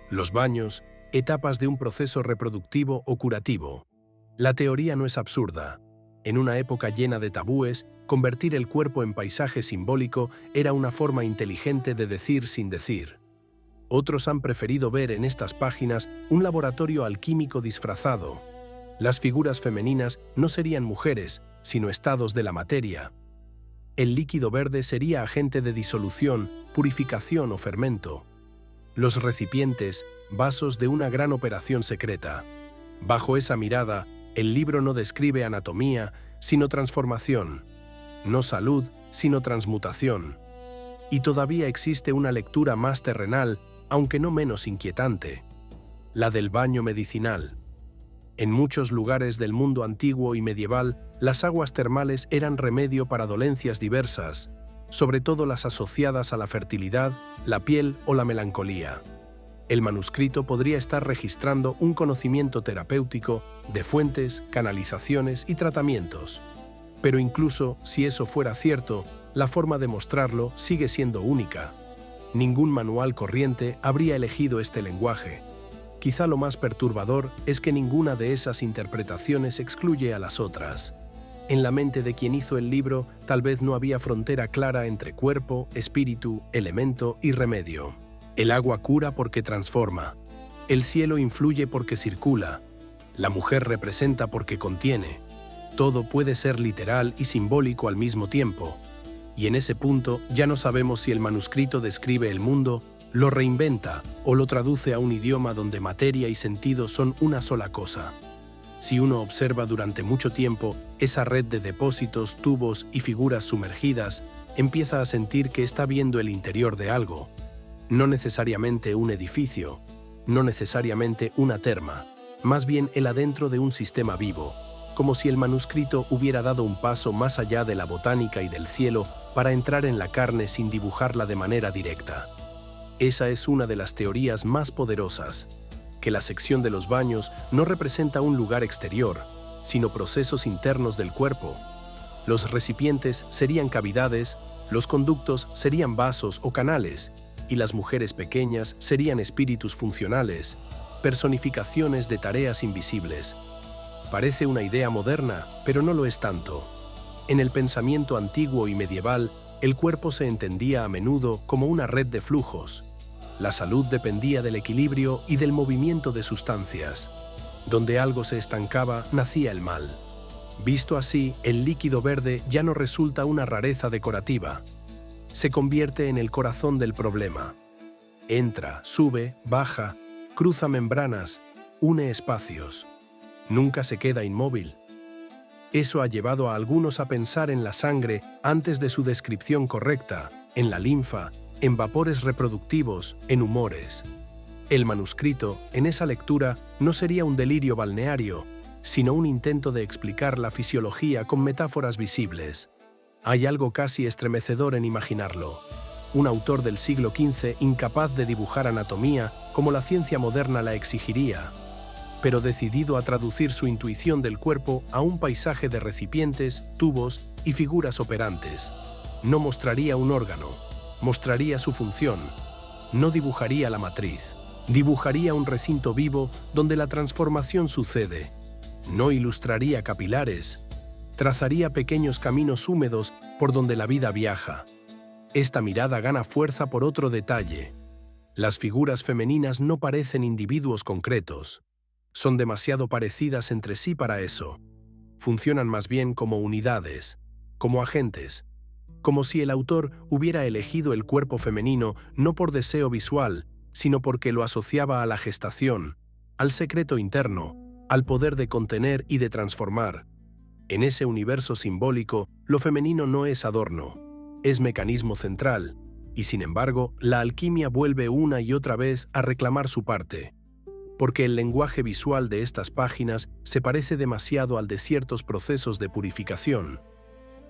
Los baños, etapas de un proceso reproductivo o curativo. La teoría no es absurda. En una época llena de tabúes, convertir el cuerpo en paisaje simbólico era una forma inteligente de decir sin decir. Otros han preferido ver en estas páginas un laboratorio alquímico disfrazado. Las figuras femeninas no serían mujeres, sino estados de la materia. El líquido verde sería agente de disolución, purificación o fermento. Los recipientes, vasos de una gran operación secreta. Bajo esa mirada, el libro no describe anatomía, sino transformación. No salud, sino transmutación. Y todavía existe una lectura más terrenal, aunque no menos inquietante. La del baño medicinal. En muchos lugares del mundo antiguo y medieval, las aguas termales eran remedio para dolencias diversas, sobre todo las asociadas a la fertilidad, la piel o la melancolía. El manuscrito podría estar registrando un conocimiento terapéutico de fuentes, canalizaciones y tratamientos. Pero incluso si eso fuera cierto, la forma de mostrarlo sigue siendo única. Ningún manual corriente habría elegido este lenguaje. Quizá lo más perturbador es que ninguna de esas interpretaciones excluye a las otras. En la mente de quien hizo el libro, tal vez no había frontera clara entre cuerpo, espíritu, elemento y remedio. El agua cura porque transforma. El cielo influye porque circula. La mujer representa porque contiene. Todo puede ser literal y simbólico al mismo tiempo. Y en ese punto ya no sabemos si el manuscrito describe el mundo, lo reinventa o lo traduce a un idioma donde materia y sentido son una sola cosa. Si uno observa durante mucho tiempo esa red de depósitos, tubos y figuras sumergidas, empieza a sentir que está viendo el interior de algo. No necesariamente un edificio, no necesariamente una terma, más bien el adentro de un sistema vivo, como si el manuscrito hubiera dado un paso más allá de la botánica y del cielo para entrar en la carne sin dibujarla de manera directa. Esa es una de las teorías más poderosas, que la sección de los baños no representa un lugar exterior, sino procesos internos del cuerpo. Los recipientes serían cavidades, los conductos serían vasos o canales, y las mujeres pequeñas serían espíritus funcionales, personificaciones de tareas invisibles. Parece una idea moderna, pero no lo es tanto. En el pensamiento antiguo y medieval, el cuerpo se entendía a menudo como una red de flujos. La salud dependía del equilibrio y del movimiento de sustancias. Donde algo se estancaba, nacía el mal. Visto así, el líquido verde ya no resulta una rareza decorativa. Se convierte en el corazón del problema. Entra, sube, baja, cruza membranas, une espacios. Nunca se queda inmóvil. Eso ha llevado a algunos a pensar en la sangre antes de su descripción correcta, en la linfa, en vapores reproductivos, en humores. El manuscrito, en esa lectura, no sería un delirio balneario, sino un intento de explicar la fisiología con metáforas visibles. Hay algo casi estremecedor en imaginarlo. Un autor del siglo XV incapaz de dibujar anatomía como la ciencia moderna la exigiría, pero decidido a traducir su intuición del cuerpo a un paisaje de recipientes, tubos y figuras operantes. No mostraría un órgano, mostraría su función. No dibujaría la matriz, dibujaría un recinto vivo donde la transformación sucede. No ilustraría capilares, trazaría pequeños caminos húmedos por donde la vida viaja. Esta mirada gana fuerza por otro detalle. Las figuras femeninas no parecen individuos concretos. Son demasiado parecidas entre sí para eso. Funcionan más bien como unidades, como agentes, como si el autor hubiera elegido el cuerpo femenino no por deseo visual, sino porque lo asociaba a la gestación, al secreto interno, al poder de contener y de transformar. En ese universo simbólico, lo femenino no es adorno, es mecanismo central, y sin embargo, la alquimia vuelve una y otra vez a reclamar su parte, porque el lenguaje visual de estas páginas se parece demasiado al de ciertos procesos de purificación.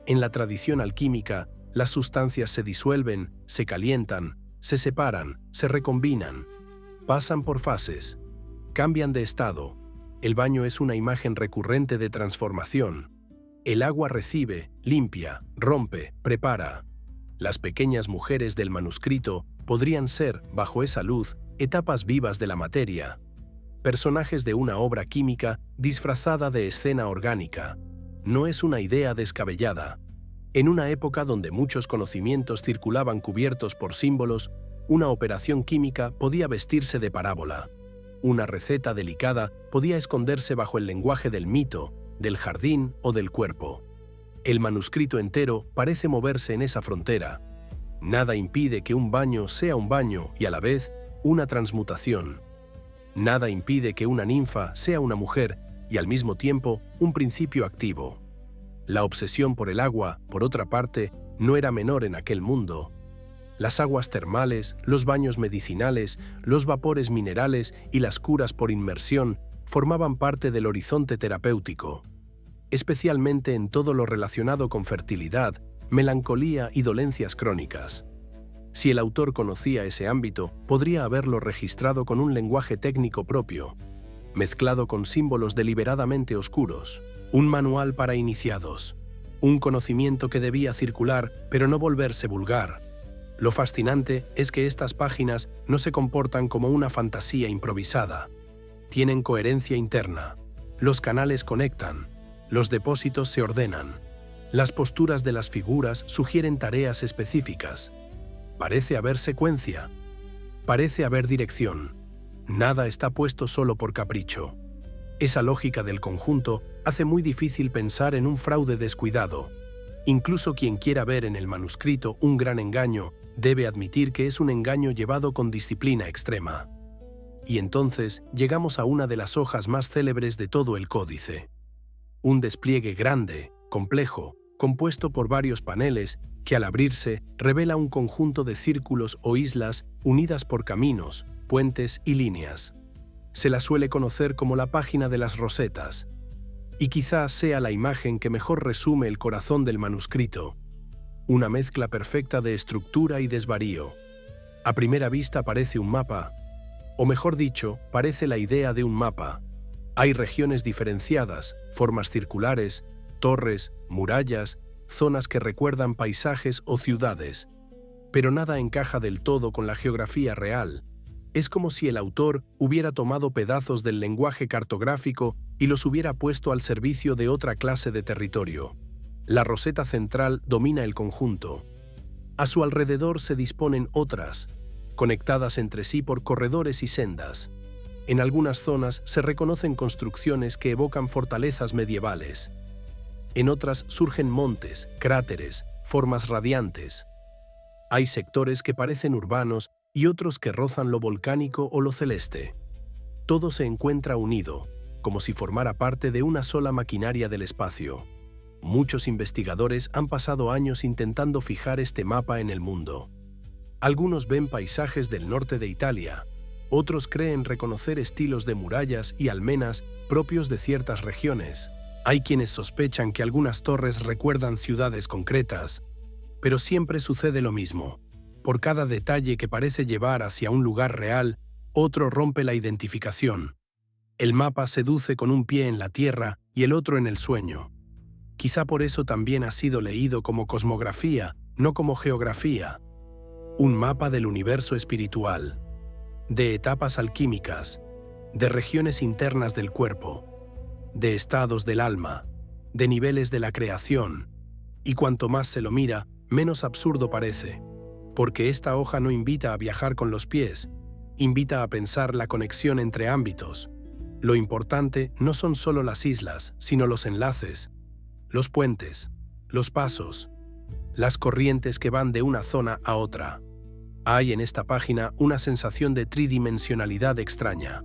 En la tradición alquímica, las sustancias se disuelven, se calientan, se separan, se recombinan, pasan por fases, cambian de estado. El baño es una imagen recurrente de transformación. El agua recibe, limpia, rompe, prepara. Las pequeñas mujeres del manuscrito podrían ser, bajo esa luz, etapas vivas de la materia, personajes de una obra química disfrazada de escena orgánica. No es una idea descabellada. En una época donde muchos conocimientos circulaban cubiertos por símbolos, una operación química podía vestirse de parábola. Una receta delicada podía esconderse bajo el lenguaje del mito, del jardín o del cuerpo. El manuscrito entero parece moverse en esa frontera. Nada impide que un baño sea un baño y a la vez una transmutación. Nada impide que una ninfa sea una mujer y al mismo tiempo un principio activo. La obsesión por el agua, por otra parte, no era menor en aquel mundo. Las aguas termales, los baños medicinales, los vapores minerales y las curas por inmersión formaban parte del horizonte terapéutico. especialmente en todo lo relacionado con fertilidad, melancolía y dolencias crónicas. Si el autor conocía ese ámbito, podría haberlo registrado con un lenguaje técnico propio, mezclado con símbolos deliberadamente oscuros, un manual para iniciados, un conocimiento que debía circular pero no volverse vulgar. Lo fascinante es que estas páginas no se comportan como una fantasía improvisada. Tienen coherencia interna. Los canales conectan. Los depósitos se ordenan. Las posturas de las figuras sugieren tareas específicas. Parece haber secuencia. Parece haber dirección. Nada está puesto solo por capricho. Esa lógica del conjunto hace muy difícil pensar en un fraude descuidado. Incluso quien quiera ver en el manuscrito un gran engaño debe admitir que es un engaño llevado con disciplina extrema. Y entonces llegamos a una de las hojas más célebres de todo el códice. Un despliegue grande, complejo, compuesto por varios paneles que al abrirse revela un conjunto de círculos o islas unidas por caminos, puentes y líneas. Se la suele conocer como la página de las rosetas, y quizás sea la imagen que mejor resume el corazón del manuscrito. Una mezcla perfecta de estructura y desvarío. A primera vista parece un mapa, o mejor dicho, parece la idea de un mapa. Hay regiones diferenciadas, formas circulares, torres, murallas, zonas que recuerdan paisajes o ciudades. Pero nada encaja del todo con la geografía real. Es como si el autor hubiera tomado pedazos del lenguaje cartográfico y los hubiera puesto al servicio de otra clase de territorio. La roseta central domina el conjunto. A su alrededor se disponen otras, conectadas entre sí por corredores y sendas. En algunas zonas se reconocen construcciones que evocan fortalezas medievales. En otras surgen montes, cráteres, formas radiantes. Hay sectores que parecen urbanos y otros que rozan lo volcánico o lo celeste. Todo se encuentra unido, como si formara parte de una sola maquinaria del espacio. Muchos investigadores han pasado años intentando fijar este mapa en el mundo. Algunos ven paisajes del norte de Italia, otros creen reconocer estilos de murallas y almenas propios de ciertas regiones. Hay quienes sospechan que algunas torres recuerdan ciudades concretas, pero siempre sucede lo mismo. Por cada detalle que parece llevar hacia un lugar real, otro rompe la identificación. El mapa seduce con un pie en la tierra y el otro en el sueño. Quizá por eso también ha sido leído como cosmografía, no como geografía. Un mapa del universo espiritual, de etapas alquímicas, de regiones internas del cuerpo, de estados del alma, de niveles de la creación, y cuanto más se lo mira, menos absurdo parece, porque esta hoja no invita a viajar con los pies, invita a pensar la conexión entre ámbitos. Lo importante no son solo las islas, sino los enlaces, los puentes, los pasos, las corrientes que van de una zona a otra. Hay en esta página una sensación de tridimensionalidad extraña.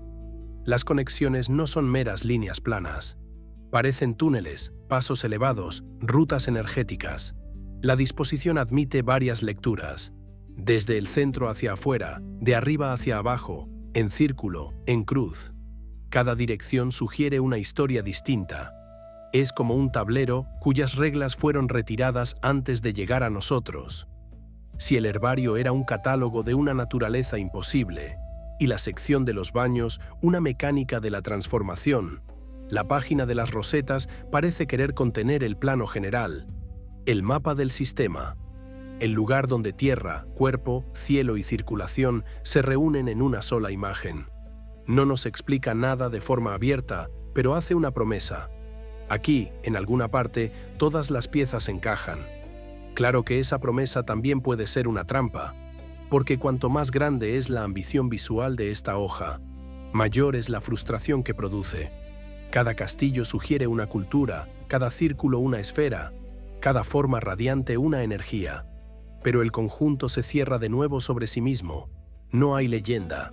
Las conexiones no son meras líneas planas. Parecen túneles, pasos elevados, rutas energéticas. La disposición admite varias lecturas, desde el centro hacia afuera, de arriba hacia abajo, en círculo, en cruz. Cada dirección sugiere una historia distinta. Es como un tablero cuyas reglas fueron retiradas antes de llegar a nosotros. Si el herbario era un catálogo de una naturaleza imposible, y la sección de los baños una mecánica de la transformación, la página de las rosetas parece querer contener el plano general, el mapa del sistema, el lugar donde tierra, cuerpo, cielo y circulación se reúnen en una sola imagen. No nos explica nada de forma abierta, pero hace una promesa. Aquí, en alguna parte, todas las piezas encajan. Claro que esa promesa también puede ser una trampa, porque cuanto más grande es la ambición visual de esta hoja, mayor es la frustración que produce. Cada castillo sugiere una cultura, cada círculo una esfera, cada forma radiante una energía. Pero el conjunto se cierra de nuevo sobre sí mismo. No hay leyenda,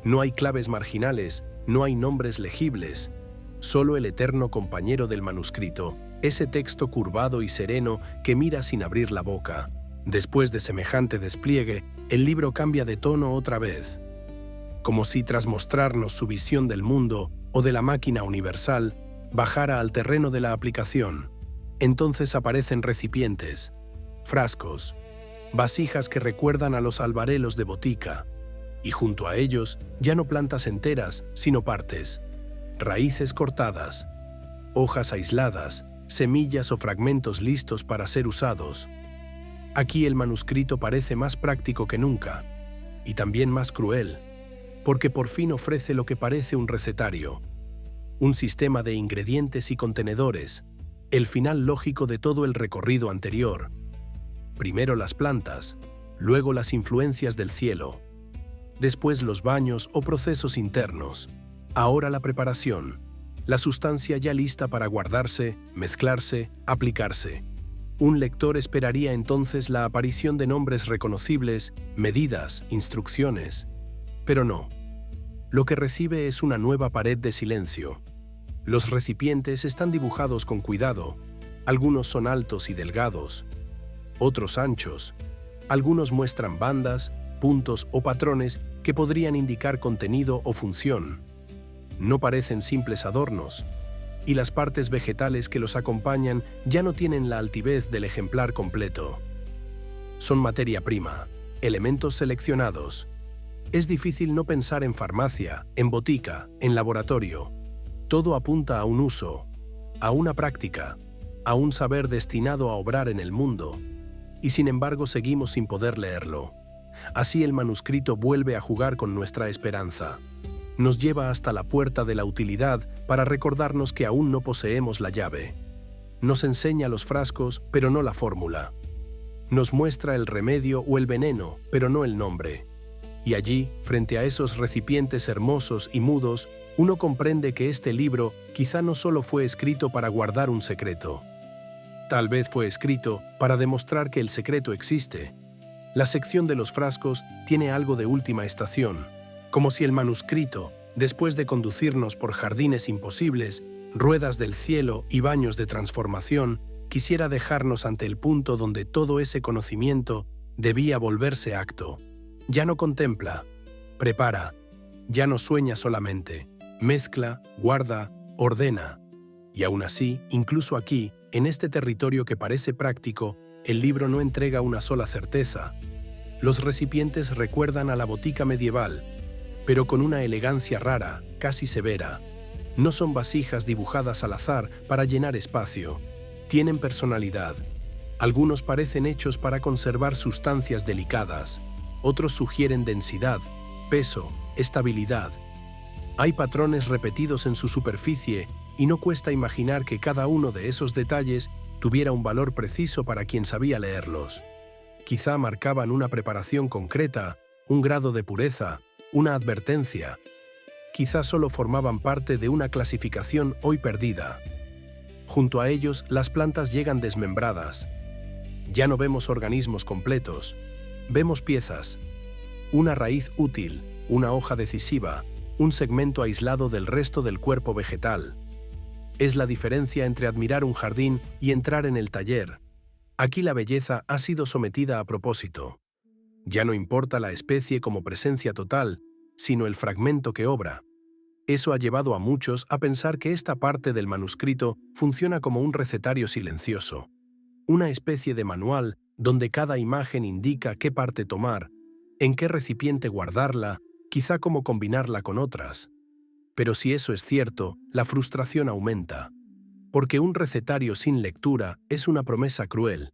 no hay claves marginales, no hay nombres legibles. Solo el eterno compañero del manuscrito, ese texto curvado y sereno que mira sin abrir la boca. Después de semejante despliegue, el libro cambia de tono otra vez. Como si tras mostrarnos su visión del mundo o de la máquina universal, bajara al terreno de la aplicación, entonces aparecen recipientes, frascos, vasijas que recuerdan a los albarelos de botica, y junto a ellos ya no plantas enteras, sino partes, raíces cortadas, hojas aisladas, semillas o fragmentos listos para ser usados. Aquí el manuscrito parece más práctico que nunca, y también más cruel, porque por fin ofrece lo que parece un recetario, un sistema de ingredientes y contenedores, el final lógico de todo el recorrido anterior. Primero las plantas, luego las influencias del cielo, después los baños o procesos internos, ahora la preparación, la sustancia ya lista para guardarse, mezclarse, aplicarse. Un lector esperaría entonces la aparición de nombres reconocibles, medidas, instrucciones. Pero no. Lo que recibe es una nueva pared de silencio. Los recipientes están dibujados con cuidado. Algunos son altos y delgados, otros anchos. Algunos muestran bandas, puntos o patrones que podrían indicar contenido o función. No parecen simples adornos, y las partes vegetales que los acompañan ya no tienen la altivez del ejemplar completo. Son materia prima, elementos seleccionados. Es difícil no pensar en farmacia, en botica, en laboratorio. Todo apunta a un uso, a una práctica, a un saber destinado a obrar en el mundo, y sin embargo seguimos sin poder leerlo. Así el manuscrito vuelve a jugar con nuestra esperanza. Nos lleva hasta la puerta de la utilidad para recordarnos que aún no poseemos la llave. Nos enseña los frascos, pero no la fórmula. Nos muestra el remedio o el veneno, pero no el nombre. Y allí, frente a esos recipientes hermosos y mudos, uno comprende que este libro quizá no solo fue escrito para guardar un secreto. Tal vez fue escrito para demostrar que el secreto existe. La sección de los frascos tiene algo de última estación, como si el manuscrito, después de conducirnos por jardines imposibles, ruedas del cielo y baños de transformación, quisiera dejarnos ante el punto donde todo ese conocimiento debía volverse acto. Ya no contempla, prepara, ya no sueña solamente, mezcla, guarda, ordena. Y aún así, incluso aquí, en este territorio que parece práctico, el libro no entrega una sola certeza. Los recipientes recuerdan a la botica medieval, pero con una elegancia rara, casi severa. No son vasijas dibujadas al azar para llenar espacio. Tienen personalidad. Algunos parecen hechos para conservar sustancias delicadas. Otros sugieren densidad, peso, estabilidad. Hay patrones repetidos en su superficie y no cuesta imaginar que cada uno de esos detalles tuviera un valor preciso para quien sabía leerlos. Quizá marcaban una preparación concreta, un grado de pureza, una advertencia. Quizá solo formaban parte de una clasificación hoy perdida. Junto a ellos, las plantas llegan desmembradas. Ya no vemos organismos completos, vemos piezas. Una raíz útil, una hoja decisiva, un segmento aislado del resto del cuerpo vegetal. Es la diferencia entre admirar un jardín y entrar en el taller. Aquí la belleza ha sido sometida a propósito. Ya no importa la especie como presencia total, sino el fragmento que obra. Eso ha llevado a muchos a pensar que esta parte del manuscrito funciona como un recetario silencioso, una especie de manual donde cada imagen indica qué parte tomar, en qué recipiente guardarla, quizá cómo combinarla con otras. Pero si eso es cierto, la frustración aumenta, porque un recetario sin lectura es una promesa cruel.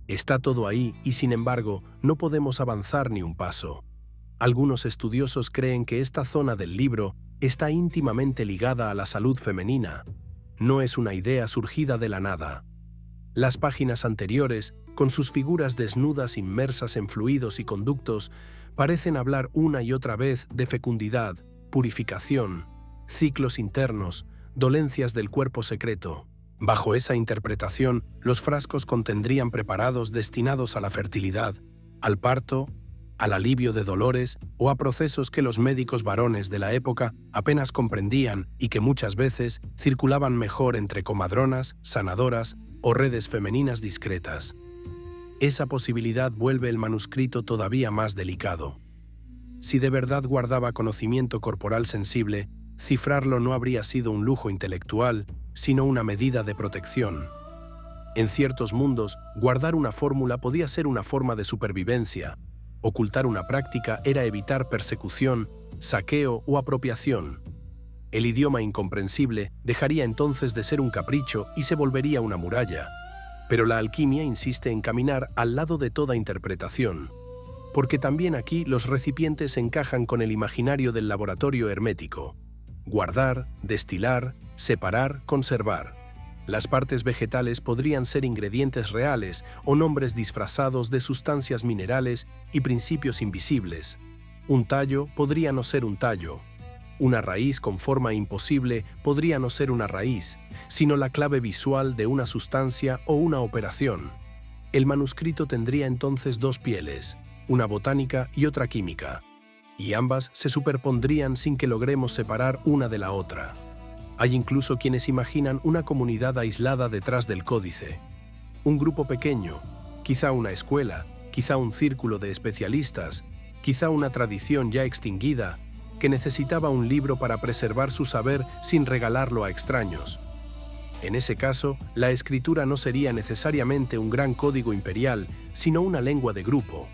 Está todo ahí y, sin embargo, no podemos avanzar ni un paso. Algunos estudiosos creen que esta zona del libro está íntimamente ligada a la salud femenina. No es una idea surgida de la nada. Las páginas anteriores, con sus figuras desnudas inmersas en fluidos y conductos, parecen hablar una y otra vez de fecundidad, purificación, ciclos internos, dolencias del cuerpo secreto. Bajo esa interpretación, los frascos contendrían preparados destinados a la fertilidad, al parto, al alivio de dolores o a procesos que los médicos varones de la época apenas comprendían y que muchas veces circulaban mejor entre comadronas, sanadoras o redes femeninas discretas. Esa posibilidad vuelve el manuscrito todavía más delicado. Si de verdad guardaba conocimiento corporal sensible, cifrarlo no habría sido un lujo intelectual, sino una medida de protección. En ciertos mundos, guardar una fórmula podía ser una forma de supervivencia. Ocultar una práctica era evitar persecución, saqueo o apropiación. El idioma incomprensible dejaría entonces de ser un capricho y se volvería una muralla. Pero la alquimia insiste en caminar al lado de toda interpretación, porque también aquí los recipientes encajan con el imaginario del laboratorio hermético. Guardar, destilar, separar, conservar. Las partes vegetales podrían ser ingredientes reales o nombres disfrazados de sustancias minerales y principios invisibles. Un tallo podría no ser un tallo. Una raíz con forma imposible podría no ser una raíz, sino la clave visual de una sustancia o una operación. El manuscrito tendría entonces dos pieles, una botánica y otra química, y ambas se superpondrían sin que logremos separar una de la otra. Hay incluso quienes imaginan una comunidad aislada detrás del códice. Un grupo pequeño, quizá una escuela, quizá un círculo de especialistas, quizá una tradición ya extinguida, que necesitaba un libro para preservar su saber sin regalarlo a extraños. En ese caso, la escritura no sería necesariamente un gran código imperial, sino una lengua de grupo.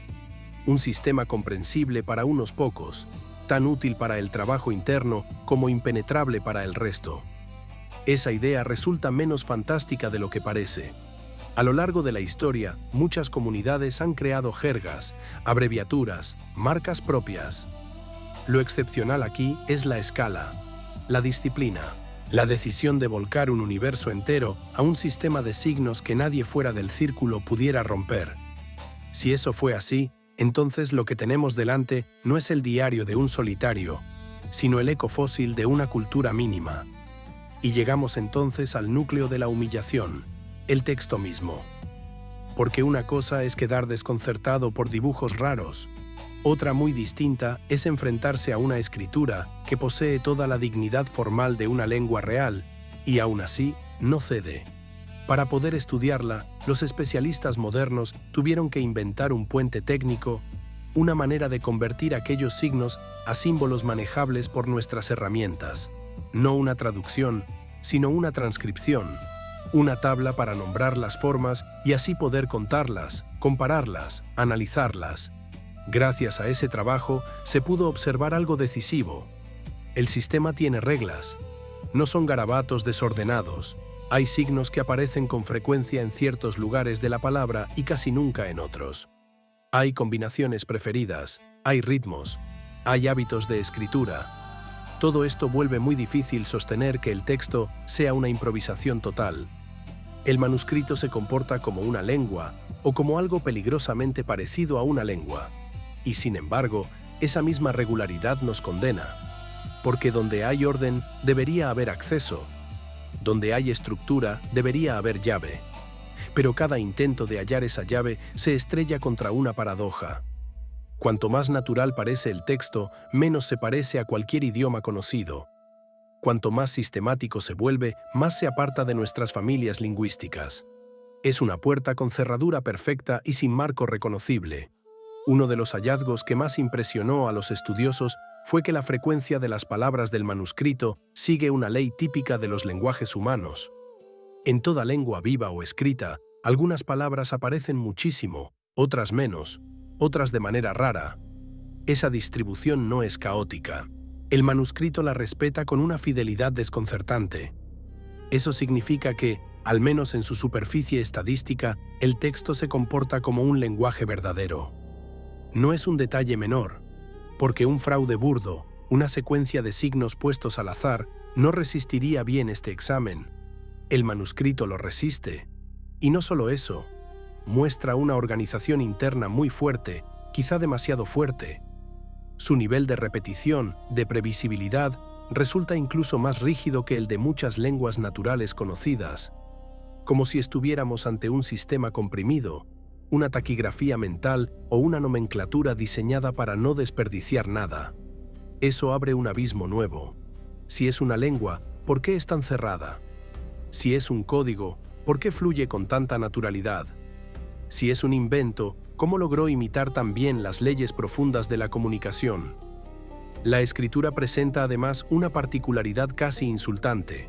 Un sistema comprensible para unos pocos, tan útil para el trabajo interno como impenetrable para el resto. Esa idea resulta menos fantástica de lo que parece. A lo largo de la historia, muchas comunidades han creado jergas, abreviaturas, marcas propias. Lo excepcional aquí es la escala, la disciplina, la decisión de volcar un universo entero a un sistema de signos que nadie fuera del círculo pudiera romper. Si eso fue así, entonces lo que tenemos delante no es el diario de un solitario, sino el eco fósil de una cultura mínima. Y llegamos entonces al núcleo de la humillación, el texto mismo. Porque una cosa es quedar desconcertado por dibujos raros, otra muy distinta es enfrentarse a una escritura que posee toda la dignidad formal de una lengua real y aún así no cede. Para poder estudiarla, los especialistas modernos tuvieron que inventar un puente técnico, una manera de convertir aquellos signos a símbolos manejables por nuestras herramientas. No una traducción, sino una transcripción, una tabla para nombrar las formas y así poder contarlas, compararlas, analizarlas. Gracias a ese trabajo se pudo observar algo decisivo. El sistema tiene reglas. No son garabatos desordenados. Hay signos que aparecen con frecuencia en ciertos lugares de la palabra y casi nunca en otros. Hay combinaciones preferidas, hay ritmos, hay hábitos de escritura. Todo esto vuelve muy difícil sostener que el texto sea una improvisación total. El manuscrito se comporta como una lengua o como algo peligrosamente parecido a una lengua. Y sin embargo, esa misma regularidad nos condena, porque donde hay orden debería haber acceso, donde hay estructura debería haber llave, pero cada intento de hallar esa llave se estrella contra una paradoja. Cuanto más natural parece el texto, menos se parece a cualquier idioma conocido. Cuanto más sistemático se vuelve, más se aparta de nuestras familias lingüísticas. Es una puerta con cerradura perfecta y sin marco reconocible. Uno de los hallazgos que más impresionó a los estudiosos fue que la frecuencia de las palabras del manuscrito sigue una ley típica de los lenguajes humanos. En toda lengua viva o escrita, algunas palabras aparecen muchísimo, otras menos, otras de manera rara. Esa distribución no es caótica. El manuscrito la respeta con una fidelidad desconcertante. Eso significa que, al menos en su superficie estadística, el texto se comporta como un lenguaje verdadero. No es un detalle menor, porque un fraude burdo, una secuencia de signos puestos al azar, no resistiría bien este examen. El manuscrito lo resiste. Y no solo eso, muestra una organización interna muy fuerte, quizá demasiado fuerte. Su nivel de repetición, de previsibilidad, resulta incluso más rígido que el de muchas lenguas naturales conocidas, como si estuviéramos ante un sistema comprimido, una taquigrafía mental o una nomenclatura diseñada para no desperdiciar nada. Eso abre un abismo nuevo. Si es una lengua, ¿por qué es tan cerrada? Si es un código, ¿por qué fluye con tanta naturalidad? Si es un invento, ¿cómo logró imitar tan bien las leyes profundas de la comunicación? La escritura presenta además una particularidad casi insultante.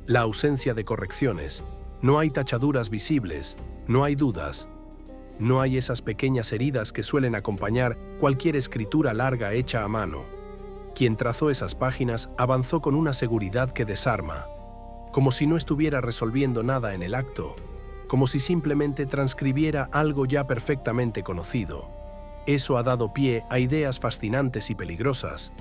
La ausencia de correcciones. No hay tachaduras visibles, no hay dudas. No hay esas pequeñas heridas que suelen acompañar cualquier escritura larga hecha a mano. Quien trazó esas páginas avanzó con una seguridad que desarma, como si no estuviera resolviendo nada en el acto, como si simplemente transcribiera algo ya perfectamente conocido. Eso ha dado pie a ideas fascinantes y peligrosas.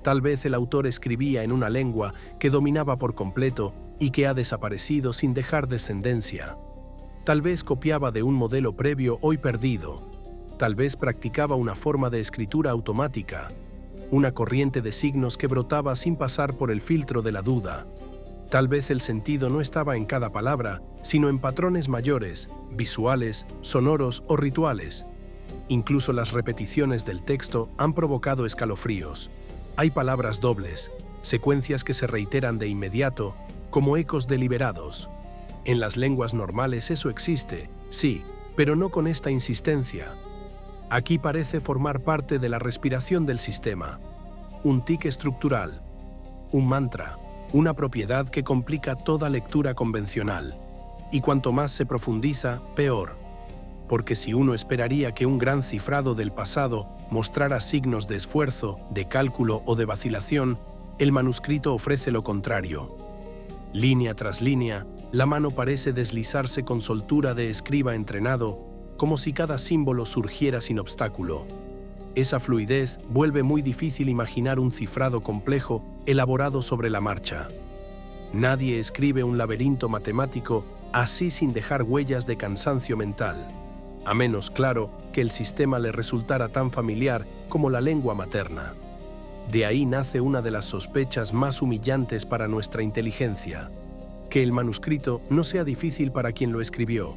Tal vez el autor escribía en una lengua que dominaba por completo y que ha desaparecido sin dejar descendencia. Tal vez copiaba de un modelo previo hoy perdido. Tal vez practicaba una forma de escritura automática, una corriente de signos que brotaba sin pasar por el filtro de la duda. Tal vez el sentido no estaba en cada palabra, sino en patrones mayores, visuales, sonoros o rituales. Incluso las repeticiones del texto han provocado escalofríos. Hay palabras dobles, secuencias que se reiteran de inmediato, como ecos deliberados. En las lenguas normales eso existe, sí, pero no con esta insistencia. Aquí parece formar parte de la respiración del sistema. Un tic estructural, un mantra, una propiedad que complica toda lectura convencional. Y cuanto más se profundiza, peor. Porque si uno esperaría que un gran cifrado del pasado mostrara signos de esfuerzo, de cálculo o de vacilación, el manuscrito ofrece lo contrario. Línea tras línea, la mano parece deslizarse con soltura de escriba entrenado, como si cada símbolo surgiera sin obstáculo. Esa fluidez vuelve muy difícil imaginar un cifrado complejo elaborado sobre la marcha. Nadie escribe un laberinto matemático así sin dejar huellas de cansancio mental, a menos, claro, que el sistema le resultara tan familiar como la lengua materna. De ahí nace una de las sospechas más humillantes para nuestra inteligencia: que el manuscrito no sea difícil para quien lo escribió,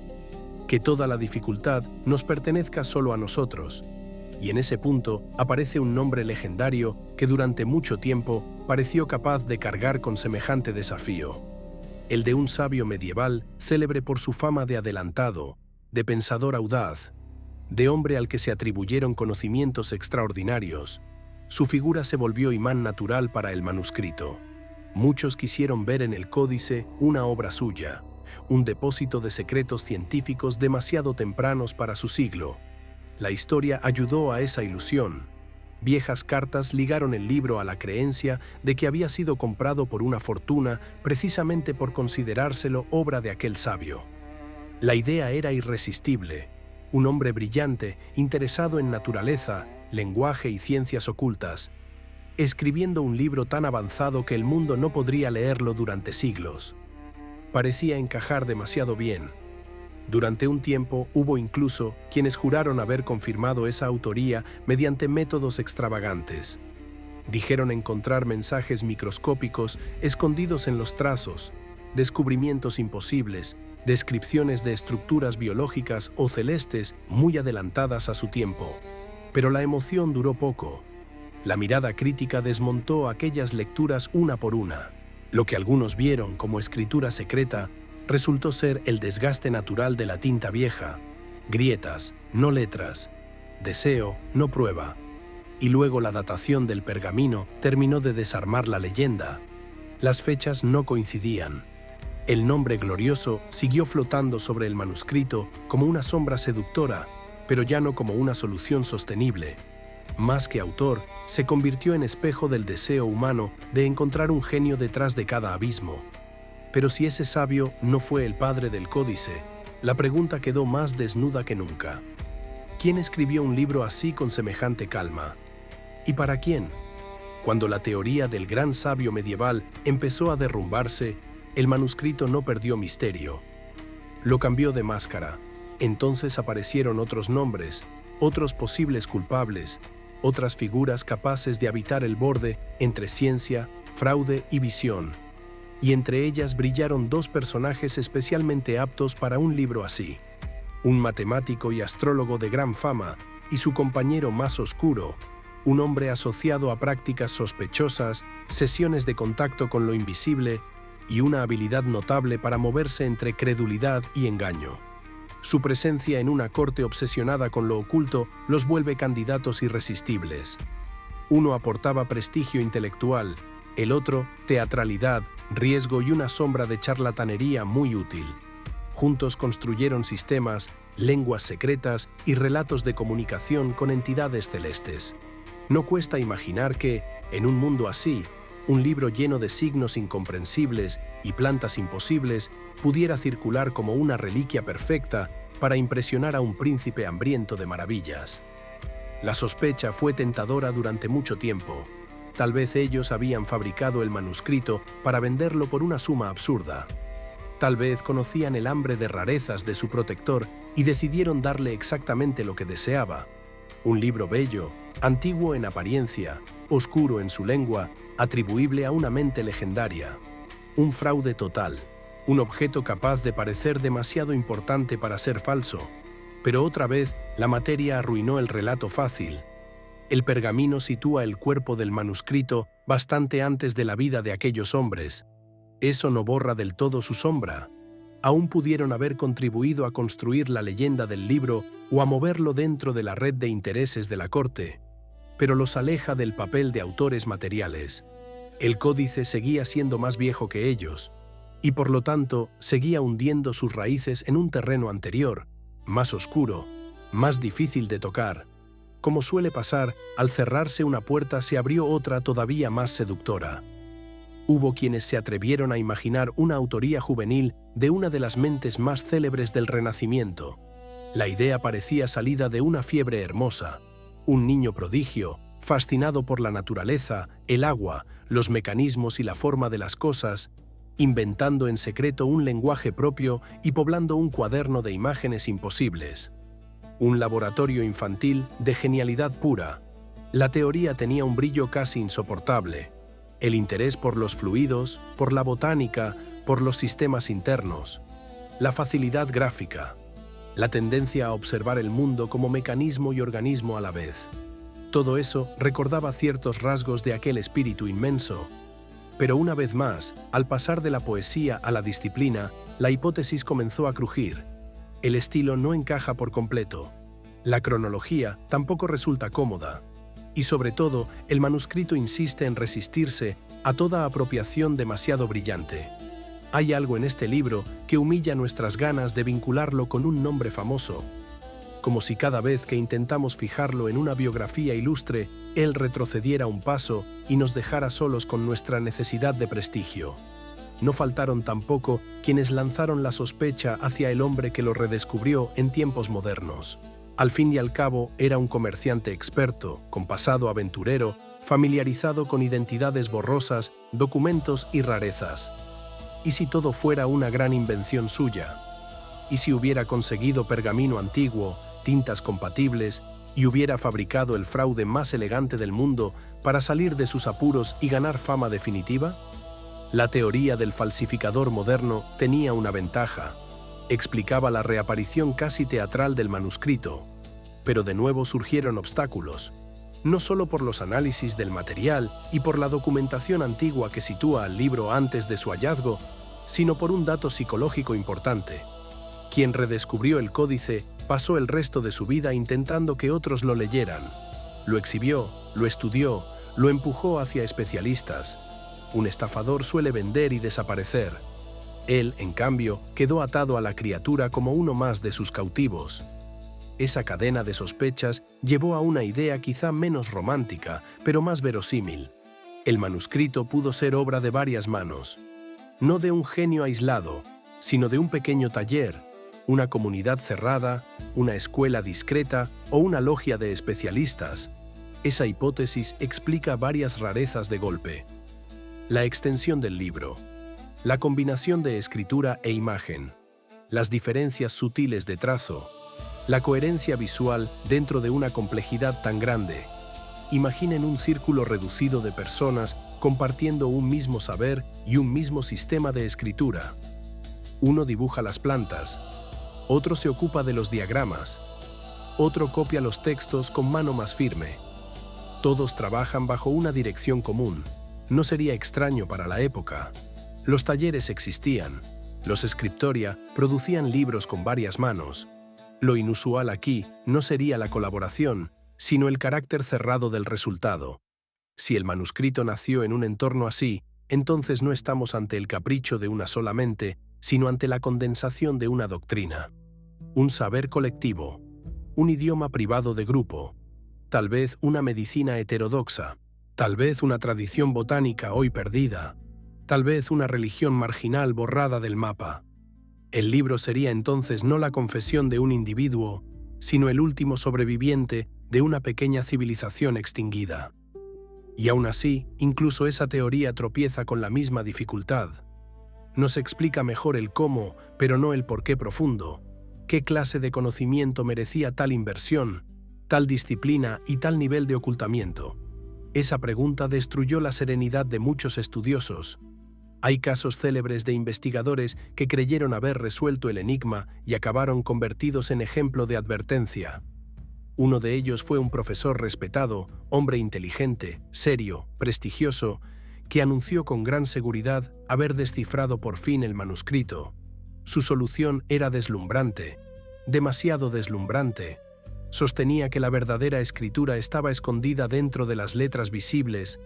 que toda la dificultad nos pertenezca solo a nosotros. Y en ese punto aparece un nombre legendario que durante mucho tiempo pareció capaz de cargar con semejante desafío. El de un sabio medieval célebre por su fama de adelantado, de pensador audaz, de hombre al que se atribuyeron conocimientos extraordinarios. Su figura se volvió imán natural para el manuscrito. Muchos quisieron ver en el códice una obra suya, un depósito de secretos científicos demasiado tempranos para su siglo. La historia ayudó a esa ilusión. Viejas cartas ligaron el libro a la creencia de que había sido comprado por una fortuna precisamente por considerárselo obra de aquel sabio. La idea era irresistible. Un hombre brillante, interesado en naturaleza, lenguaje y ciencias ocultas, escribiendo un libro tan avanzado que el mundo no podría leerlo durante siglos. Parecía encajar demasiado bien. Durante un tiempo hubo incluso quienes juraron haber confirmado esa autoría mediante métodos extravagantes. Dijeron encontrar mensajes microscópicos escondidos en los trazos, descubrimientos imposibles, descripciones de estructuras biológicas o celestes muy adelantadas a su tiempo. Pero la emoción duró poco. La mirada crítica desmontó aquellas lecturas una por una. Lo que algunos vieron como escritura secreta resultó ser el desgaste natural de la tinta vieja, grietas, no letras, deseo, no prueba. Y luego la datación del pergamino terminó de desarmar la leyenda. Las fechas no coincidían. El nombre glorioso siguió flotando sobre el manuscrito como una sombra seductora, pero ya no como una solución sostenible. Más que autor, se convirtió en espejo del deseo humano de encontrar un genio detrás de cada abismo. Pero si ese sabio no fue el padre del códice, la pregunta quedó más desnuda que nunca. ¿Quién escribió un libro así con semejante calma? ¿Y para quién? Cuando la teoría del gran sabio medieval empezó a derrumbarse, el manuscrito no perdió misterio. Lo cambió de máscara. Entonces aparecieron otros nombres, otros posibles culpables, otras figuras capaces de habitar el borde entre ciencia, fraude y visión. Y entre ellas brillaron dos personajes especialmente aptos para un libro así: un matemático y astrólogo de gran fama y su compañero más oscuro, un hombre asociado a prácticas sospechosas, sesiones de contacto con lo invisible y una habilidad notable para moverse entre credulidad y engaño. Su presencia en una corte obsesionada con lo oculto los vuelve candidatos irresistibles. Uno aportaba prestigio intelectual, El otro, teatralidad, riesgo y una sombra de charlatanería muy útil. Juntos construyeron sistemas, lenguas secretas y relatos de comunicación con entidades celestes. No cuesta imaginar que, en un mundo así, un libro lleno de signos incomprensibles y plantas imposibles pudiera circular como una reliquia perfecta para impresionar a un príncipe hambriento de maravillas. La sospecha fue tentadora durante mucho tiempo. Tal vez ellos habían fabricado el manuscrito para venderlo por una suma absurda. Tal vez conocían el hambre de rarezas de su protector y decidieron darle exactamente lo que deseaba. Un libro bello, antiguo en apariencia, oscuro en su lengua, atribuible a una mente legendaria. Un fraude total, un objeto capaz de parecer demasiado importante para ser falso. Pero otra vez, la materia arruinó el relato fácil. El pergamino sitúa el cuerpo del manuscrito bastante antes de la vida de aquellos hombres. Eso no borra del todo su sombra. Aún pudieron haber contribuido a construir la leyenda del libro o a moverlo dentro de la red de intereses de la corte, pero los aleja del papel de autores materiales. El códice seguía siendo más viejo que ellos, y por lo tanto seguía hundiendo sus raíces en un terreno anterior, más oscuro, más difícil de tocar. Como suele pasar, al cerrarse una puerta se abrió otra todavía más seductora. Hubo quienes se atrevieron a imaginar una autoría juvenil de una de las mentes más célebres del Renacimiento. La idea parecía salida de una fiebre hermosa. Un niño prodigio, fascinado por la naturaleza, el agua, los mecanismos y la forma de las cosas, inventando en secreto un lenguaje propio y poblando un cuaderno de imágenes imposibles. Un laboratorio infantil de genialidad pura. La teoría tenía un brillo casi insoportable. El interés por los fluidos, por la botánica, por los sistemas internos. La facilidad gráfica. La tendencia a observar el mundo como mecanismo y organismo a la vez. Todo eso recordaba ciertos rasgos de aquel espíritu inmenso. Pero una vez más, al pasar de la poesía a la disciplina, la hipótesis comenzó a crujir. El estilo no encaja por completo. La cronología tampoco resulta cómoda. Y sobre todo, el manuscrito insiste en resistirse a toda apropiación demasiado brillante. Hay algo en este libro que humilla nuestras ganas de vincularlo con un nombre famoso, como si cada vez que intentamos fijarlo en una biografía ilustre, él retrocediera un paso y nos dejara solos con nuestra necesidad de prestigio. No faltaron tampoco quienes lanzaron la sospecha hacia el hombre que lo redescubrió en tiempos modernos. Al fin y al cabo, era un comerciante experto, con pasado aventurero, familiarizado con identidades borrosas, documentos y rarezas. ¿Y si todo fuera una gran invención suya? ¿Y si hubiera conseguido pergamino antiguo, tintas compatibles, y hubiera fabricado el fraude más elegante del mundo para salir de sus apuros y ganar fama definitiva? La teoría del falsificador moderno tenía una ventaja. Explicaba la reaparición casi teatral del manuscrito, pero de nuevo surgieron obstáculos, no solo por los análisis del material y por la documentación antigua que sitúa al libro antes de su hallazgo, sino por un dato psicológico importante. Quien redescubrió el códice pasó el resto de su vida intentando que otros lo leyeran. Lo exhibió, lo estudió, lo empujó hacia especialistas. Un estafador suele vender y desaparecer. Él, en cambio, quedó atado a la criatura como uno más de sus cautivos. Esa cadena de sospechas llevó a una idea quizá menos romántica, pero más verosímil. El manuscrito pudo ser obra de varias manos. No de un genio aislado, sino de un pequeño taller, una comunidad cerrada, una escuela discreta o una logia de especialistas. Esa hipótesis explica varias rarezas de golpe. La extensión del libro. La combinación de escritura e imagen, las diferencias sutiles de trazo, la coherencia visual dentro de una complejidad tan grande. Imaginen un círculo reducido de personas compartiendo un mismo saber y un mismo sistema de escritura. Uno dibuja las plantas, otro se ocupa de los diagramas, otro copia los textos con mano más firme. Todos trabajan bajo una dirección común. No sería extraño para la época. Los talleres existían. Los scriptoria producían libros con varias manos. Lo inusual aquí no sería la colaboración, sino el carácter cerrado del resultado. Si el manuscrito nació en un entorno así, entonces no estamos ante el capricho de una sola mente, sino ante la condensación de una doctrina. Un saber colectivo, un idioma privado de grupo, tal vez una medicina heterodoxa, tal vez una tradición botánica hoy perdida, tal vez una religión marginal borrada del mapa. El libro sería entonces no la confesión de un individuo, sino el último sobreviviente de una pequeña civilización extinguida. Y aún así, incluso esa teoría tropieza con la misma dificultad. Nos explica mejor el cómo, pero no el por qué profundo. ¿Qué clase de conocimiento merecía tal inversión, tal disciplina y tal nivel de ocultamiento? Esa pregunta destruyó la serenidad de muchos estudiosos. Hay casos célebres de investigadores que creyeron haber resuelto el enigma y acabaron convertidos en ejemplo de advertencia. Uno de ellos fue un profesor respetado, hombre inteligente, serio, prestigioso, que anunció con gran seguridad haber descifrado por fin el manuscrito. Su solución era deslumbrante, demasiado deslumbrante. Sostenía que la verdadera escritura estaba escondida dentro de las letras visibles,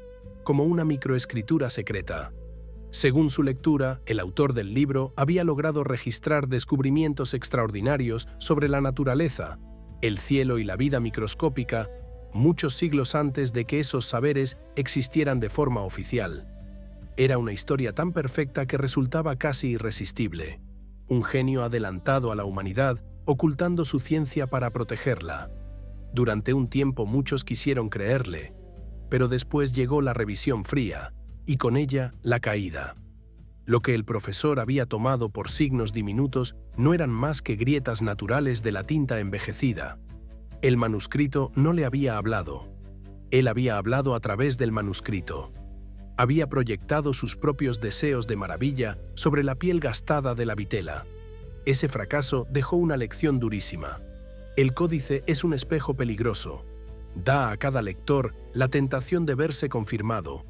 como una microescritura secreta. Según su lectura, el autor del libro había logrado registrar descubrimientos extraordinarios sobre la naturaleza, el cielo y la vida microscópica, muchos siglos antes de que esos saberes existieran de forma oficial. Era una historia tan perfecta que resultaba casi irresistible. Un genio adelantado a la humanidad, ocultando su ciencia para protegerla. Durante un tiempo muchos quisieron creerle, pero después llegó la revisión fría, y con ella la caída. Lo que el profesor había tomado por signos diminutos no eran más que grietas naturales de la tinta envejecida. El manuscrito no le había hablado. Él había hablado a través del manuscrito. Había proyectado sus propios deseos de maravilla sobre la piel gastada de la vitela. Ese fracaso dejó una lección durísima. El códice es un espejo peligroso. Da a cada lector la tentación de verse confirmado.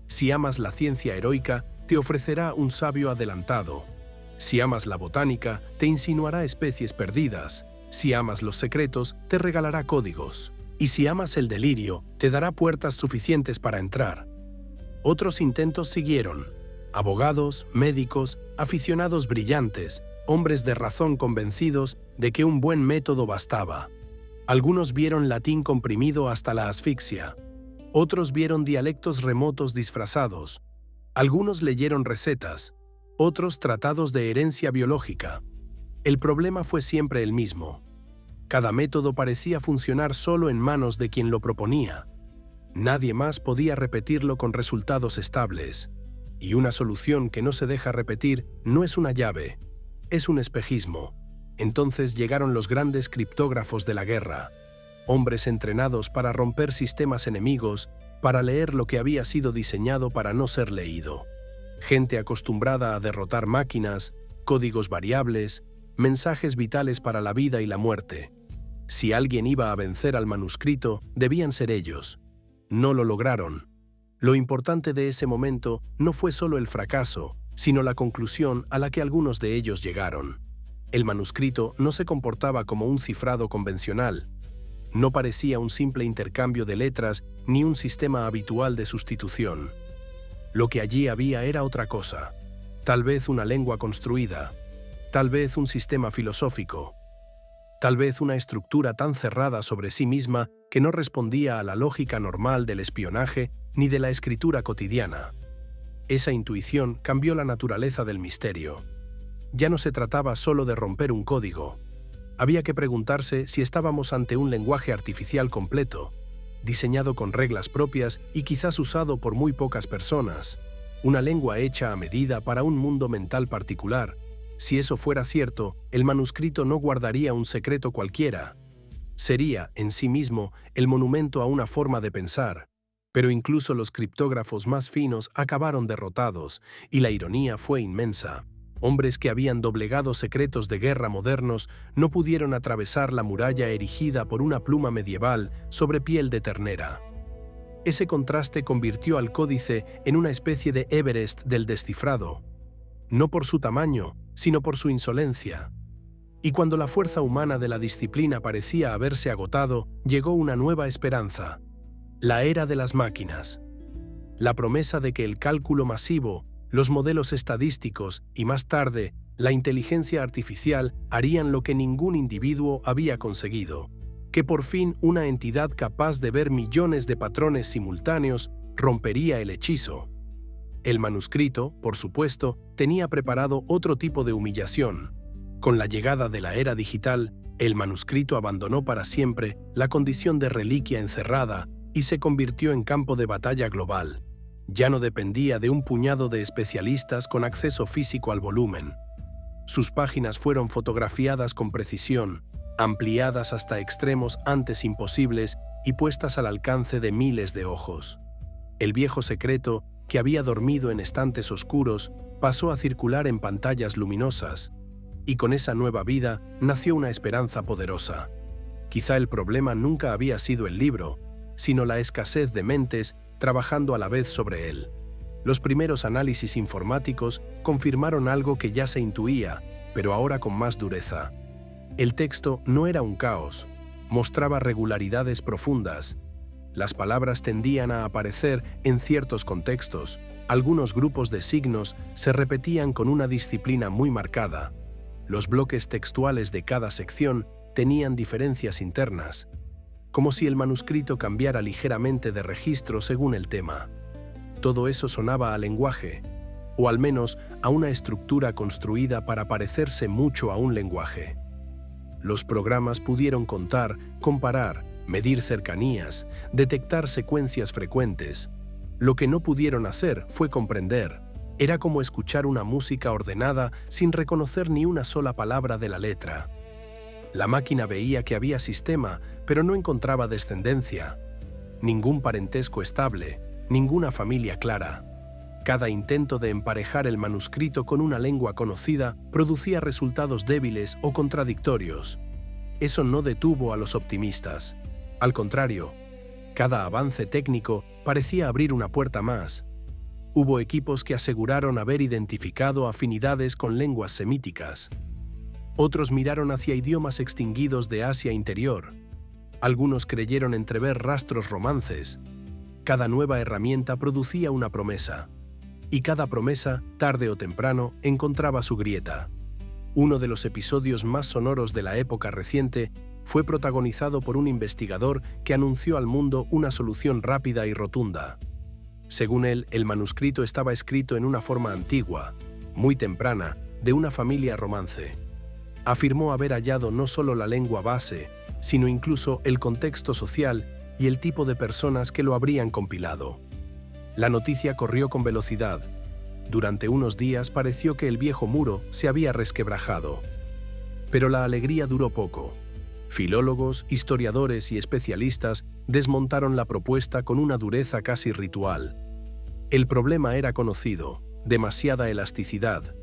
Si amas la ciencia heroica, te ofrecerá un sabio adelantado. Si amas la botánica, te insinuará especies perdidas. Si amas los secretos, te regalará códigos. Y si amas el delirio, te dará puertas suficientes para entrar. Otros intentos siguieron. Abogados, médicos, aficionados brillantes, hombres de razón convencidos de que un buen método bastaba. Algunos vieron latín comprimido hasta la asfixia. Otros vieron dialectos remotos disfrazados. Algunos leyeron recetas, otros tratados de herencia biológica. El problema fue siempre el mismo. Cada método parecía funcionar solo en manos de quien lo proponía. Nadie más podía repetirlo con resultados estables. Y una solución que no se deja repetir no es una llave, es un espejismo. Entonces llegaron los grandes criptógrafos de la guerra, hombres entrenados para romper sistemas enemigos, para leer lo que había sido diseñado para no ser leído. Gente acostumbrada a derrotar máquinas, códigos variables, mensajes vitales para la vida y la muerte. Si alguien iba a vencer al manuscrito, debían ser ellos. No lo lograron. Lo importante de ese momento no fue solo el fracaso, sino la conclusión a la que algunos de ellos llegaron. El manuscrito no se comportaba como un cifrado convencional. No parecía un simple intercambio de letras ni un sistema habitual de sustitución. Lo que allí había era otra cosa. Tal vez una lengua construida, tal vez un sistema filosófico, tal vez una estructura tan cerrada sobre sí misma que no respondía a la lógica normal del espionaje ni de la escritura cotidiana. Esa intuición cambió la naturaleza del misterio. Ya no se trataba solo de romper un código. Había que preguntarse si estábamos ante un lenguaje artificial completo, diseñado con reglas propias y quizás usado por muy pocas personas. Una lengua hecha a medida para un mundo mental particular. Si eso fuera cierto, el manuscrito no guardaría un secreto cualquiera. Sería, en sí mismo, el monumento a una forma de pensar. Pero incluso los criptógrafos más finos acabaron derrotados, y la ironía fue inmensa. Hombres que habían doblegado secretos de guerra modernos no pudieron atravesar la muralla erigida por una pluma medieval sobre piel de ternera. Ese contraste convirtió al códice en una especie de Everest del descifrado, no por su tamaño, sino por su insolencia. Y cuando la fuerza humana de la disciplina parecía haberse agotado, llegó una nueva esperanza: la era de las máquinas. la promesa de que el cálculo masivo, los modelos estadísticos y más tarde, la inteligencia artificial harían lo que ningún individuo había conseguido, que por fin una entidad capaz de ver millones de patrones simultáneos rompería el hechizo. El manuscrito, por supuesto, tenía preparado otro tipo de humillación. Con la llegada de la era digital, el manuscrito abandonó para siempre la condición de reliquia encerrada y se convirtió en campo de batalla global. Ya no dependía de un puñado de especialistas con acceso físico al volumen. Sus páginas fueron fotografiadas con precisión, ampliadas hasta extremos antes imposibles y puestas al alcance de miles de ojos. El viejo secreto, que había dormido en estantes oscuros, pasó a circular en pantallas luminosas, y con esa nueva vida nació una esperanza poderosa. Quizá el problema nunca había sido el libro, sino la escasez de mentes trabajando a la vez sobre él. Los primeros análisis informáticos confirmaron algo que ya se intuía, pero ahora con más dureza. El texto no era un caos, mostraba regularidades profundas. Las palabras tendían a aparecer en ciertos contextos, algunos grupos de signos se repetían con una disciplina muy marcada. Los bloques textuales de cada sección tenían diferencias internas, como si el manuscrito cambiara ligeramente de registro según el tema. Todo eso sonaba a lenguaje, o al menos a una estructura construida para parecerse mucho a un lenguaje. Los programas pudieron contar, comparar, medir cercanías, detectar secuencias frecuentes. Lo que no pudieron hacer fue comprender. Era como escuchar una música ordenada sin reconocer ni una sola palabra de la letra. La máquina veía que había sistema, pero no encontraba descendencia. Ningún parentesco estable, ninguna familia clara. Cada intento de emparejar el manuscrito con una lengua conocida producía resultados débiles o contradictorios. Eso no detuvo a los optimistas. Al contrario, cada avance técnico parecía abrir una puerta más. Hubo equipos que aseguraron haber identificado afinidades con lenguas semíticas. Otros miraron hacia idiomas extinguidos de Asia Interior. Algunos creyeron entrever rastros romances. Cada nueva herramienta producía una promesa. Y cada promesa, tarde o temprano, encontraba su grieta. Uno de los episodios más sonoros de la época reciente fue protagonizado por un investigador que anunció al mundo una solución rápida y rotunda. Según él, el manuscrito estaba escrito en una forma antigua, muy temprana, de una familia romance. Afirmó haber hallado no solo la lengua base, sino incluso el contexto social y el tipo de personas que lo habrían compilado. La noticia corrió con velocidad. Durante unos días pareció que el viejo muro se había resquebrajado. Pero la alegría duró poco. Filólogos, historiadores y especialistas desmontaron la propuesta con una dureza casi ritual. El problema era conocido: demasiada elasticidad,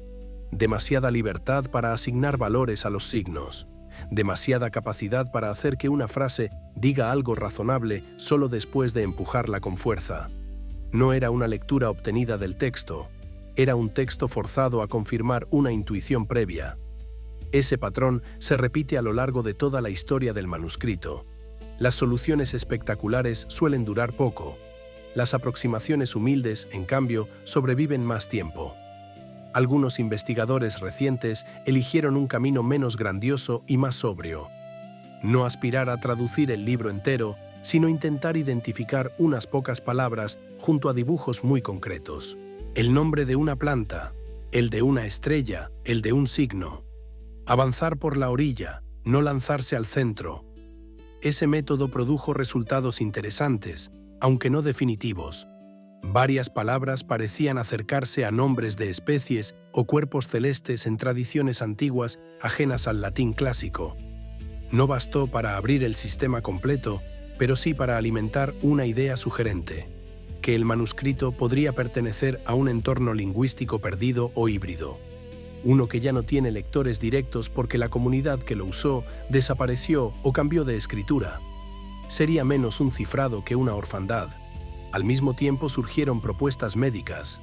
demasiada libertad para asignar valores a los signos, demasiada capacidad para hacer que una frase diga algo razonable solo después de empujarla con fuerza. No era una lectura obtenida del texto, era un texto forzado a confirmar una intuición previa. Ese patrón se repite a lo largo de toda la historia del manuscrito. Las soluciones espectaculares suelen durar poco. Las aproximaciones humildes, en cambio, sobreviven más tiempo. Algunos investigadores recientes eligieron un camino menos grandioso y más sobrio. No aspirar a traducir el libro entero, sino intentar identificar unas pocas palabras junto a dibujos muy concretos. El nombre de una planta, el de una estrella, el de un signo. Avanzar por la orilla, no lanzarse al centro. Ese método produjo resultados interesantes, aunque no definitivos. Varias palabras parecían acercarse a nombres de especies o cuerpos celestes en tradiciones antiguas ajenas al latín clásico. No bastó para abrir el sistema completo, pero sí para alimentar una idea sugerente: que el manuscrito podría pertenecer a un entorno lingüístico perdido o híbrido. Uno que ya no tiene lectores directos porque la comunidad que lo usó desapareció o cambió de escritura. Sería menos un cifrado que una orfandad. Al mismo tiempo surgieron propuestas médicas.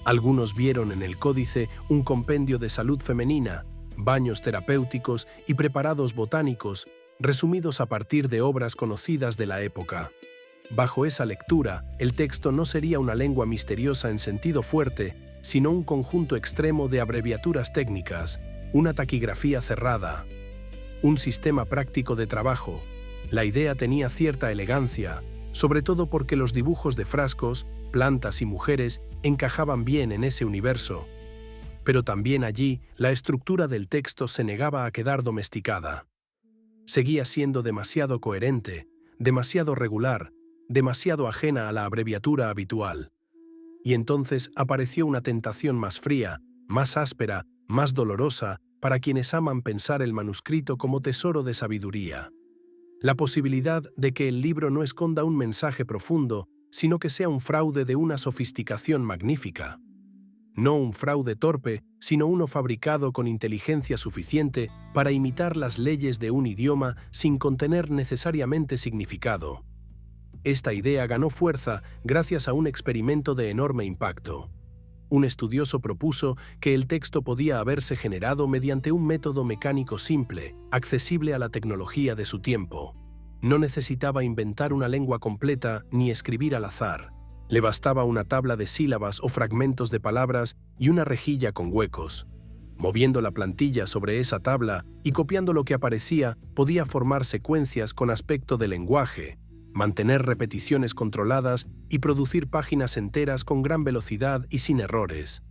Algunos vieron en el códice un compendio de salud femenina, baños terapéuticos y preparados botánicos, resumidos a partir de obras conocidas de la época. Bajo esa lectura, el texto no sería una lengua misteriosa en sentido fuerte, sino un conjunto extremo de abreviaturas técnicas, una taquigrafía cerrada, un sistema práctico de trabajo. La idea tenía cierta elegancia, sobre todo porque los dibujos de frascos, plantas y mujeres encajaban bien en ese universo. Pero también allí, la estructura del texto se negaba a quedar domesticada. Seguía siendo demasiado coherente, demasiado regular, demasiado ajena a la abreviatura habitual. Y entonces apareció una tentación más fría, más áspera, más dolorosa para quienes aman pensar el manuscrito como tesoro de sabiduría. La posibilidad de que el libro no esconda un mensaje profundo, sino que sea un fraude de una sofisticación magnífica. No un fraude torpe, sino uno fabricado con inteligencia suficiente para imitar las leyes de un idioma sin contener necesariamente significado. Esta idea ganó fuerza gracias a un experimento de enorme impacto. Un estudioso propuso que el texto podía haberse generado mediante un método mecánico simple, accesible a la tecnología de su tiempo. No necesitaba inventar una lengua completa ni escribir al azar. Le bastaba una tabla de sílabas o fragmentos de palabras y una rejilla con huecos. Moviendo la plantilla sobre esa tabla y copiando lo que aparecía, podía formar secuencias con aspecto de lenguaje, mantener repeticiones controladas y producir páginas enteras con gran velocidad y sin errores.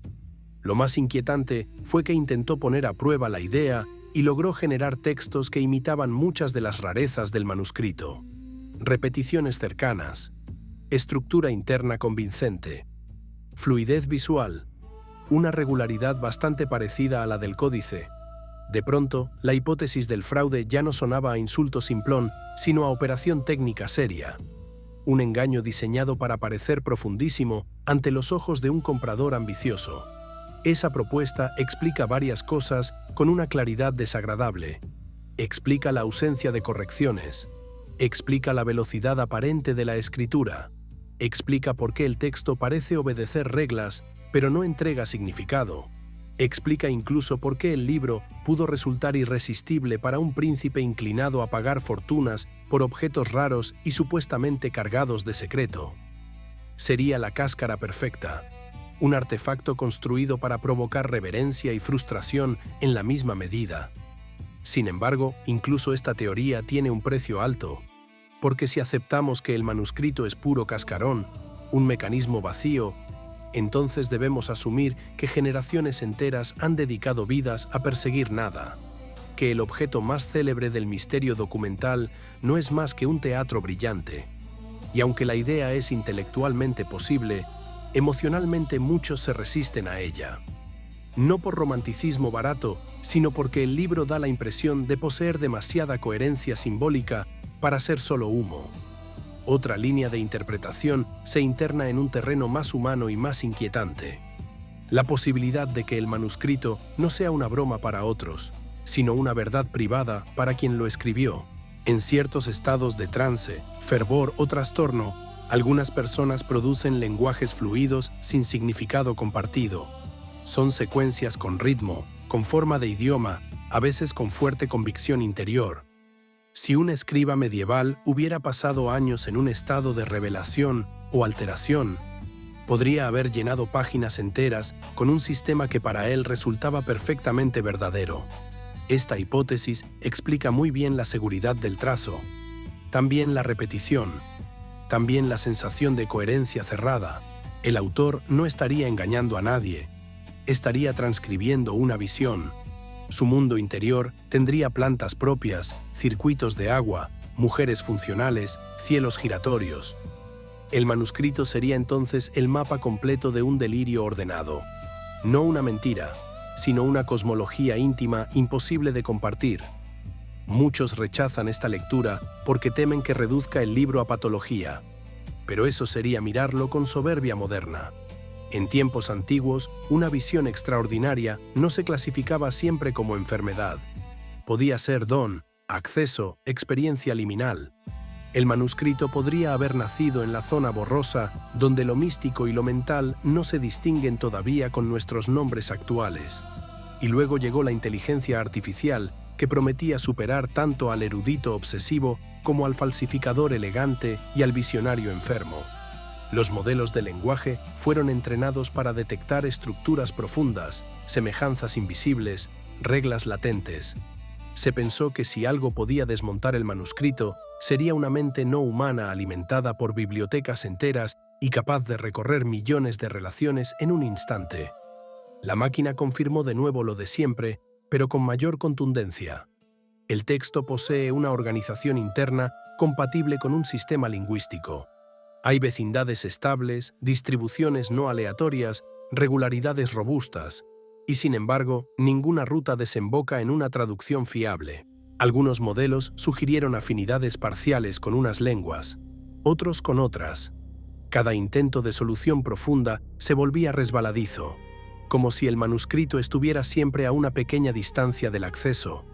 Lo más inquietante fue que intentó poner a prueba la idea y logró generar textos que imitaban muchas de las rarezas del manuscrito. Repeticiones cercanas, estructura interna convincente, fluidez visual, una regularidad bastante parecida a la del códice. De pronto, la hipótesis del fraude ya no sonaba a insulto simplón, sino a operación técnica seria. Un engaño diseñado para parecer profundísimo ante los ojos de un comprador ambicioso. Esa propuesta explica varias cosas con una claridad desagradable. Explica la ausencia de correcciones. Explica la velocidad aparente de la escritura. Explica por qué el texto parece obedecer reglas, pero no entrega significado. Explica incluso por qué el libro pudo resultar irresistible para un príncipe inclinado a pagar fortunas por objetos raros y supuestamente cargados de secreto. Sería la cáscara perfecta, un artefacto construido para provocar reverencia y frustración en la misma medida. Sin embargo, incluso esta teoría tiene un precio alto, porque si aceptamos que el manuscrito es puro cascarón, un mecanismo vacío, entonces debemos asumir que generaciones enteras han dedicado vidas a perseguir nada, que el objeto más célebre del misterio documental no es más que un teatro brillante. Y aunque la idea es intelectualmente posible, emocionalmente muchos se resisten a ella. No por romanticismo barato, sino porque el libro da la impresión de poseer demasiada coherencia simbólica para ser solo humo. Otra línea de interpretación se interna en un terreno más humano y más inquietante. La posibilidad de que el manuscrito no sea una broma para otros, sino una verdad privada para quien lo escribió. En ciertos estados de trance, fervor o trastorno, algunas personas producen lenguajes fluidos sin significado compartido. Son secuencias con ritmo, con forma de idioma, a veces con fuerte convicción interior. Si un escriba medieval hubiera pasado años en un estado de revelación o alteración, podría haber llenado páginas enteras con un sistema que para él resultaba perfectamente verdadero. Esta hipótesis explica muy bien la seguridad del trazo, también la repetición, también la sensación de coherencia cerrada. El autor no estaría engañando a nadie, estaría transcribiendo una visión. Su mundo interior tendría plantas propias, circuitos de agua, mujeres funcionales, cielos giratorios. El manuscrito sería entonces el mapa completo de un delirio ordenado. No una mentira, sino una cosmología íntima imposible de compartir. Muchos rechazan esta lectura porque temen que reduzca el libro a patología, pero eso sería mirarlo con soberbia moderna. En tiempos antiguos, una visión extraordinaria no se clasificaba siempre como enfermedad. Podía ser don, acceso, experiencia liminal. El manuscrito podría haber nacido en la zona borrosa, donde lo místico y lo mental no se distinguen todavía con nuestros nombres actuales. Y luego llegó la inteligencia artificial, que prometía superar tanto al erudito obsesivo como al falsificador elegante y al visionario enfermo. Los modelos de lenguaje fueron entrenados para detectar estructuras profundas, semejanzas invisibles, reglas latentes. Se pensó que si algo podía desmontar el manuscrito, sería una mente no humana alimentada por bibliotecas enteras y capaz de recorrer millones de relaciones en un instante. La máquina confirmó de nuevo lo de siempre, pero con mayor contundencia. El texto posee una organización interna compatible con un sistema lingüístico. Hay vecindades estables, distribuciones no aleatorias, regularidades robustas, y sin embargo, ninguna ruta desemboca en una traducción fiable. Algunos modelos sugirieron afinidades parciales con unas lenguas, otros con otras. Cada intento de solución profunda se volvía resbaladizo, como si el manuscrito estuviera siempre a una pequeña distancia del acceso.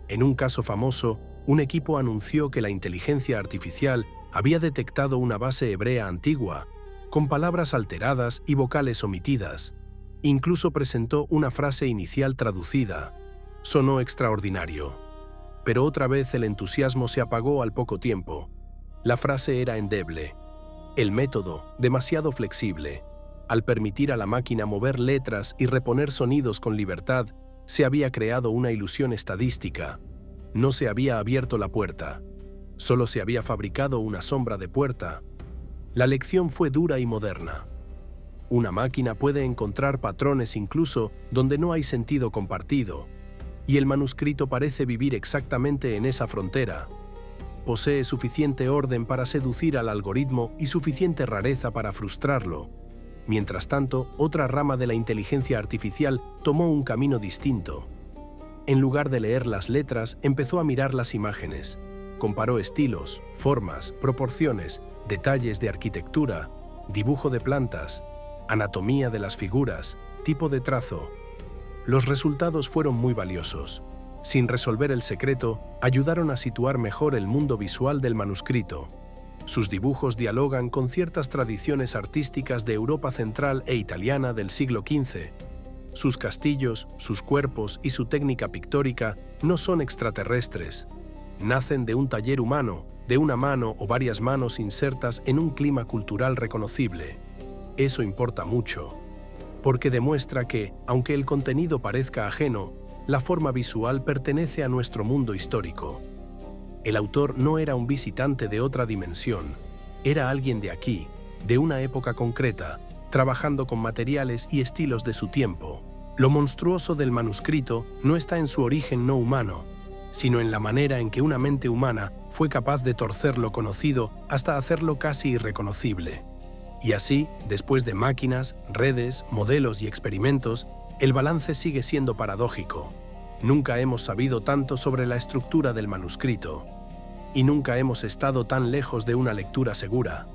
En un caso famoso, un equipo anunció que la inteligencia artificial había detectado una base hebrea antigua, con palabras alteradas y vocales omitidas. Incluso presentó una frase inicial traducida. Sonó extraordinario. Pero otra vez el entusiasmo se apagó al poco tiempo. La frase era endeble. El método, demasiado flexible. Al permitir a la máquina mover letras y reponer sonidos con libertad, se había creado una ilusión estadística. No se había abierto la puerta. Solo se había fabricado una sombra de puerta. La lección fue dura y moderna. Una máquina puede encontrar patrones incluso donde no hay sentido compartido, y el manuscrito parece vivir exactamente en esa frontera. Posee suficiente orden para seducir al algoritmo y suficiente rareza para frustrarlo. Mientras tanto, otra rama de la inteligencia artificial tomó un camino distinto. En lugar de leer las letras, empezó a mirar las imágenes. Comparó estilos, formas, proporciones, detalles de arquitectura, dibujo de plantas, anatomía de las figuras, tipo de trazo. Los resultados fueron muy valiosos. Sin resolver el secreto, ayudaron a situar mejor el mundo visual del manuscrito. Sus dibujos dialogan con ciertas tradiciones artísticas de Europa central e italiana del siglo XV. Sus castillos, sus cuerpos y su técnica pictórica no son extraterrestres. Nacen de un taller humano, de una mano o varias manos insertas en un clima cultural reconocible. Eso importa mucho, porque demuestra que, aunque el contenido parezca ajeno, la forma visual pertenece a nuestro mundo histórico. El autor no era un visitante de otra dimensión, era alguien de aquí, de una época concreta, trabajando con materiales y estilos de su tiempo. Lo monstruoso del manuscrito no está en su origen no humano, sino en la manera en que una mente humana fue capaz de torcer lo conocido hasta hacerlo casi irreconocible. Y así, después de máquinas, redes, modelos y experimentos, el balance sigue siendo paradójico. Nunca hemos sabido tanto sobre la estructura del manuscrito. Y nunca hemos estado tan lejos de una lectura segura.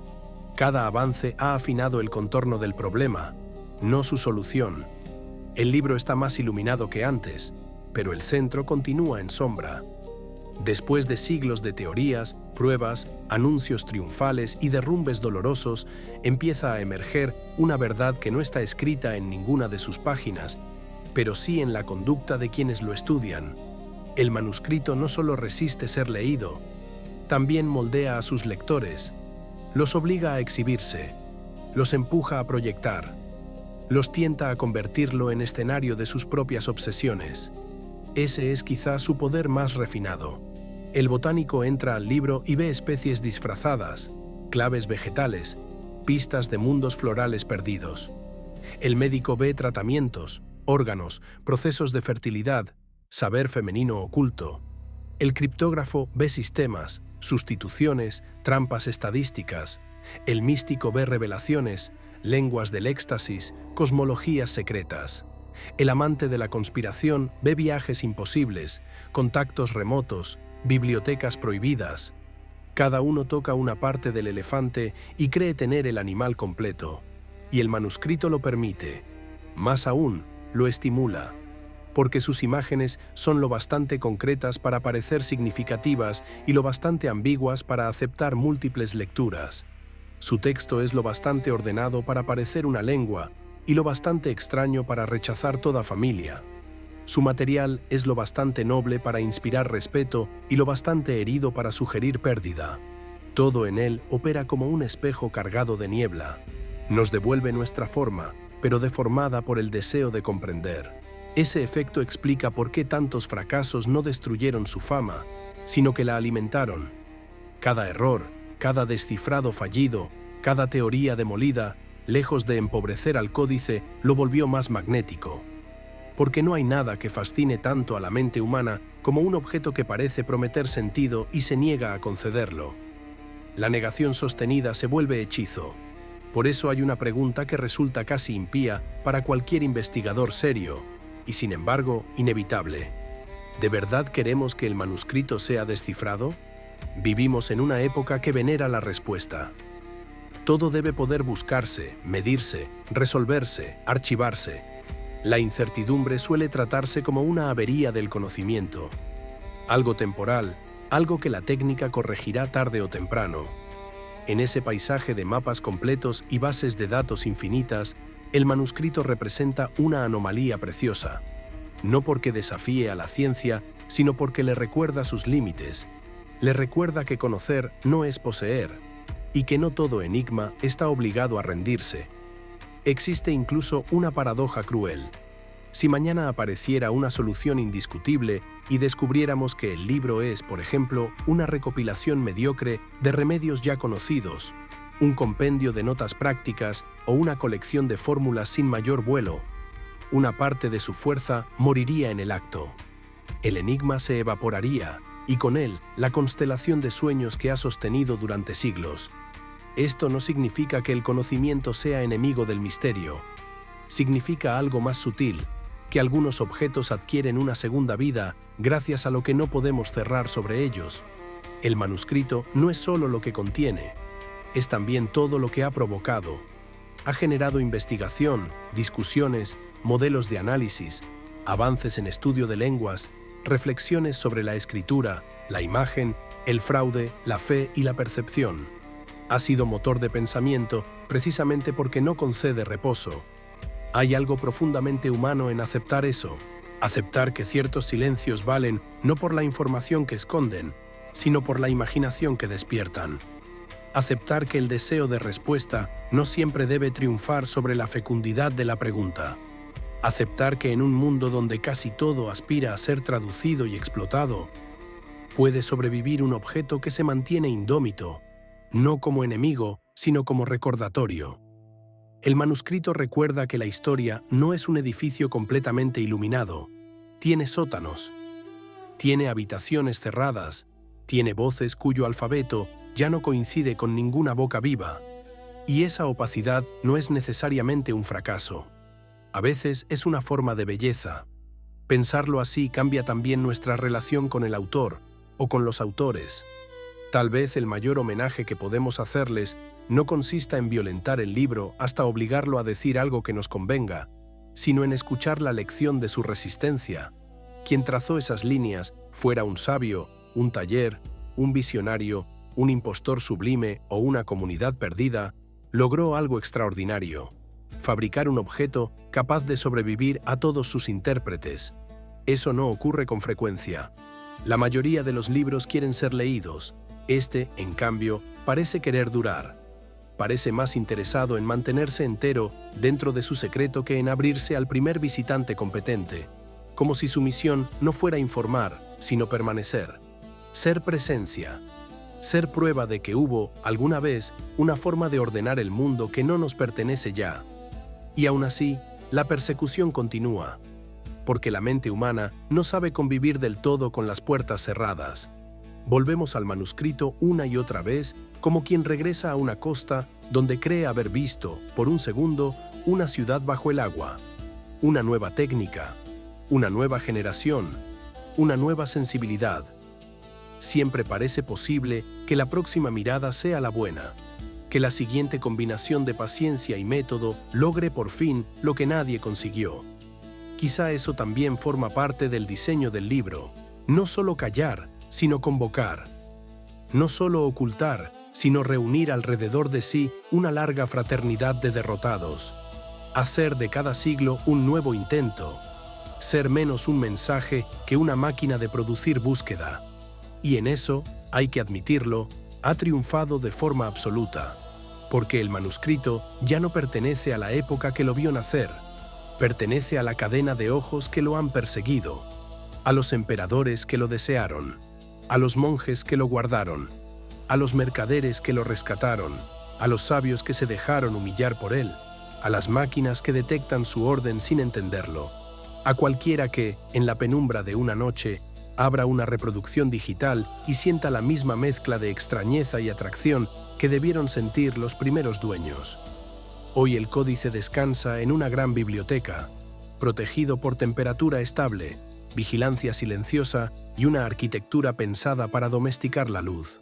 Cada avance ha afinado el contorno del problema, no su solución. El libro está más iluminado que antes, pero el centro continúa en sombra. Después de siglos de teorías, pruebas, anuncios triunfales y derrumbes dolorosos, empieza a emerger una verdad que no está escrita en ninguna de sus páginas, pero sí en la conducta de quienes lo estudian. El manuscrito no solo resiste ser leído, también moldea a sus lectores, los obliga a exhibirse, los empuja a proyectar, los tienta a convertirlo en escenario de sus propias obsesiones. Ese es quizá su poder más refinado. El botánico entra al libro y ve especies disfrazadas, claves vegetales, pistas de mundos florales perdidos. El médico ve tratamientos, órganos, procesos de fertilidad, saber femenino oculto. El criptógrafo ve sistemas, sustituciones, trampas estadísticas. El místico ve revelaciones, lenguas del éxtasis, cosmologías secretas. El amante de la conspiración ve viajes imposibles, contactos remotos, bibliotecas prohibidas. Cada uno toca una parte del elefante y cree tener el animal completo. Y el manuscrito lo permite. Más aún, lo estimula. Porque sus imágenes son lo bastante concretas para parecer significativas y lo bastante ambiguas para aceptar múltiples lecturas. Su texto es lo bastante ordenado para parecer una lengua y lo bastante extraño para rechazar toda familia. Su material es lo bastante noble para inspirar respeto y lo bastante herido para sugerir pérdida. Todo en él opera como un espejo cargado de niebla. Nos devuelve nuestra forma, pero deformada por el deseo de comprender. Ese efecto explica por qué tantos fracasos no destruyeron su fama, sino que la alimentaron. Cada error, cada descifrado fallido, cada teoría demolida, lejos de empobrecer al códice, lo volvió más magnético. Porque no hay nada que fascine tanto a la mente humana como un objeto que parece prometer sentido y se niega a concederlo. La negación sostenida se vuelve hechizo. Por eso hay una pregunta que resulta casi impía para cualquier investigador serio, y sin embargo, inevitable. ¿De verdad queremos que el manuscrito sea descifrado? Vivimos en una época que venera la respuesta. Todo debe poder buscarse, medirse, resolverse, archivarse. La incertidumbre suele tratarse como una avería del conocimiento. Algo temporal, algo que la técnica corregirá tarde o temprano. En ese paisaje de mapas completos y bases de datos infinitas, el manuscrito representa una anomalía preciosa. No porque desafíe a la ciencia, sino porque le recuerda sus límites. Le recuerda que conocer no es poseer, y que no todo enigma está obligado a rendirse. Existe incluso una paradoja cruel. Si mañana apareciera una solución indiscutible y descubriéramos que el libro es, por ejemplo, una recopilación mediocre de remedios ya conocidos, un compendio de notas prácticas o una colección de fórmulas sin mayor vuelo, una parte de su fuerza moriría en el acto. El enigma se evaporaría, y con él la constelación de sueños que ha sostenido durante siglos. Esto no significa que el conocimiento sea enemigo del misterio. Significa algo más sutil, que algunos objetos adquieren una segunda vida gracias a lo que no podemos cerrar sobre ellos. El manuscrito no es solo lo que contiene, es también todo lo que ha provocado. Ha generado investigación, discusiones, modelos de análisis, avances en estudio de lenguas, reflexiones sobre la escritura, la imagen, el fraude, la fe y la percepción. Ha sido motor de pensamiento precisamente porque no concede reposo. Hay algo profundamente humano en aceptar eso, aceptar que ciertos silencios valen no por la información que esconden, sino por la imaginación que despiertan. Aceptar que el deseo de respuesta no siempre debe triunfar sobre la fecundidad de la pregunta. Aceptar que en un mundo donde casi todo aspira a ser traducido y explotado, puede sobrevivir un objeto que se mantiene indómito, no como enemigo, sino como recordatorio. El manuscrito recuerda que la historia no es un edificio completamente iluminado. Tiene sótanos, tiene habitaciones cerradas, tiene voces cuyo alfabeto ya no coincide con ninguna boca viva. Y esa opacidad no es necesariamente un fracaso. A veces es una forma de belleza. Pensarlo así cambia también nuestra relación con el autor o con los autores. Tal vez el mayor homenaje que podemos hacerles no consista en violentar el libro hasta obligarlo a decir algo que nos convenga, sino en escuchar la lección de su resistencia. Quien trazó esas líneas, fuera un sabio, un taller, un visionario, un impostor sublime o una comunidad perdida, logró algo extraordinario: fabricar un objeto capaz de sobrevivir a todos sus intérpretes. Eso no ocurre con frecuencia. La mayoría de los libros quieren ser leídos. Este, en cambio, parece querer durar. Parece más interesado en mantenerse entero dentro de su secreto que en abrirse al primer visitante competente, como si su misión no fuera informar, sino permanecer. Ser presencia. Ser prueba de que hubo, alguna vez, una forma de ordenar el mundo que no nos pertenece ya. Y aún así, la persecución continúa, porque la mente humana no sabe convivir del todo con las puertas cerradas. Volvemos al manuscrito una y otra vez, como quien regresa a una costa donde cree haber visto, por un segundo, una ciudad bajo el agua, una nueva técnica, una nueva generación, una nueva sensibilidad. Siempre parece posible que la próxima mirada sea la buena, que la siguiente combinación de paciencia y método logre por fin lo que nadie consiguió. Quizá eso también forma parte del diseño del libro: no solo callar, sino convocar; no solo ocultar, sino reunir alrededor de sí una larga fraternidad de derrotados; hacer de cada siglo un nuevo intento; ser menos un mensaje que una máquina de producir búsqueda. Y en eso, hay que admitirlo, ha triunfado de forma absoluta, porque el manuscrito ya no pertenece a la época que lo vio nacer, pertenece a la cadena de ojos que lo han perseguido, a los emperadores que lo desearon, a los monjes que lo guardaron, a los mercaderes que lo rescataron, a los sabios que se dejaron humillar por él, a las máquinas que detectan su orden sin entenderlo, a cualquiera que, en la penumbra de una noche, abra una reproducción digital y sienta la misma mezcla de extrañeza y atracción que debieron sentir los primeros dueños. Hoy el códice descansa en una gran biblioteca, protegido por temperatura estable, vigilancia silenciosa y una arquitectura pensada para domesticar la luz.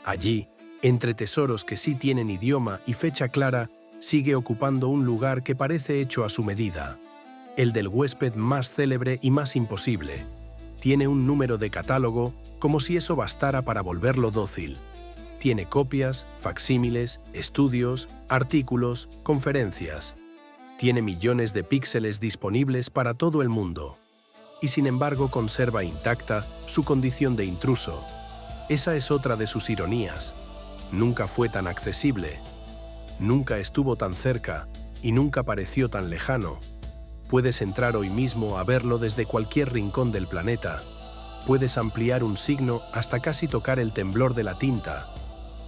Allí, entre tesoros que sí tienen idioma y fecha clara, sigue ocupando un lugar que parece hecho a su medida, el del huésped más célebre y más imposible. Tiene un número de catálogo, como si eso bastara para volverlo dócil. Tiene copias, facsímiles, estudios, artículos, conferencias. Tiene millones de píxeles disponibles para todo el mundo. Y sin embargo conserva intacta su condición de intruso. Esa es otra de sus ironías. Nunca fue tan accesible. Nunca estuvo tan cerca y nunca pareció tan lejano. Puedes entrar hoy mismo a verlo desde cualquier rincón del planeta. Puedes ampliar un signo hasta casi tocar el temblor de la tinta.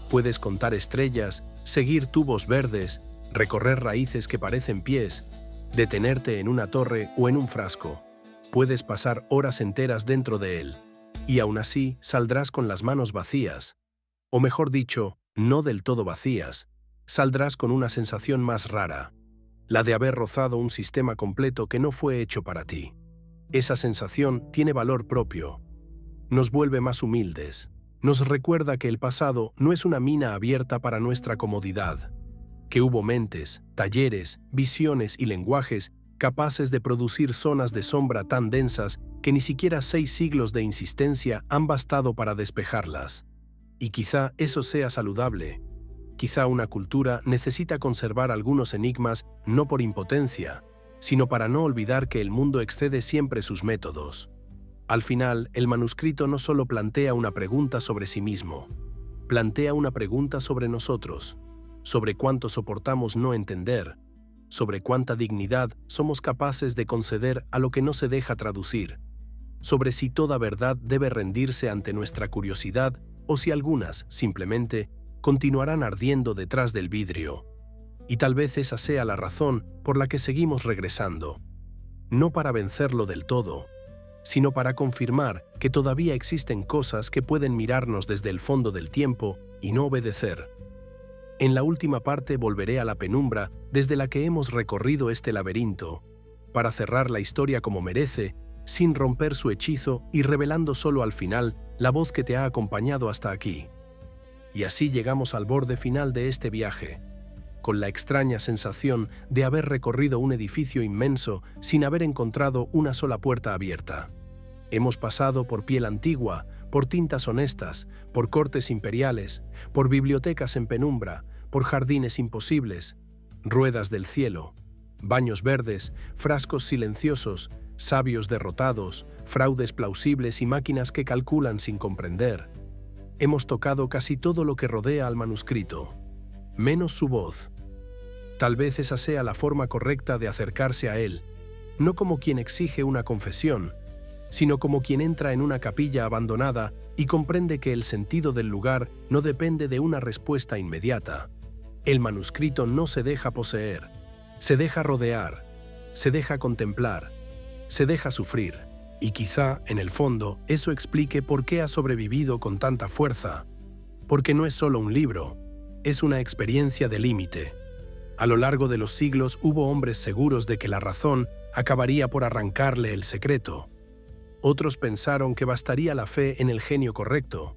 Puedes contar estrellas, seguir tubos verdes, recorrer raíces que parecen pies, detenerte en una torre o en un frasco. Puedes pasar horas enteras dentro de él, y aún así saldrás con las manos vacías. O mejor dicho, no del todo vacías. Saldrás con una sensación más rara, la de haber rozado un sistema completo que no fue hecho para ti. Esa sensación tiene valor propio. Nos vuelve más humildes. Nos recuerda que el pasado no es una mina abierta para nuestra comodidad, que hubo mentes, talleres, visiones y lenguajes capaces de producir zonas de sombra tan densas que ni siquiera 6 siglos de insistencia han bastado para despejarlas. Y quizá eso sea saludable. Quizá una cultura necesita conservar algunos enigmas no por impotencia, sino para no olvidar que el mundo excede siempre sus métodos. Al final, el manuscrito no solo plantea una pregunta sobre sí mismo, plantea una pregunta sobre nosotros, sobre cuánto soportamos no entender, sobre cuánta dignidad somos capaces de conceder a lo que no se deja traducir, sobre si toda verdad debe rendirse ante nuestra curiosidad o si algunas, simplemente, continuarán ardiendo detrás del vidrio. Y tal vez esa sea la razón por la que seguimos regresando. No para vencerlo del todo, sino para confirmar que todavía existen cosas que pueden mirarnos desde el fondo del tiempo y no obedecer. En la última parte volveré a la penumbra desde la que hemos recorrido este laberinto, para cerrar la historia como merece, sin romper su hechizo y revelando solo al final la voz que te ha acompañado hasta aquí. Y así llegamos al borde final de este viaje, con la extraña sensación de haber recorrido un edificio inmenso sin haber encontrado una sola puerta abierta. Hemos pasado por piel antigua, por tintas honestas, por cortes imperiales, por bibliotecas en penumbra, por jardines imposibles, ruedas del cielo, baños verdes, frascos silenciosos, sabios derrotados, fraudes plausibles y máquinas que calculan sin comprender. Hemos tocado casi todo lo que rodea al manuscrito, menos su voz. Tal vez esa sea la forma correcta de acercarse a él, no como quien exige una confesión, sino como quien entra en una capilla abandonada y comprende que el sentido del lugar no depende de una respuesta inmediata. El manuscrito no se deja poseer, se deja rodear, se deja contemplar, se deja sufrir. Y quizá, en el fondo, eso explique por qué ha sobrevivido con tanta fuerza. Porque no es solo un libro, es una experiencia de límite. A lo largo de los siglos hubo hombres seguros de que la razón acabaría por arrancarle el secreto. Otros pensaron que bastaría la fe en el genio correcto.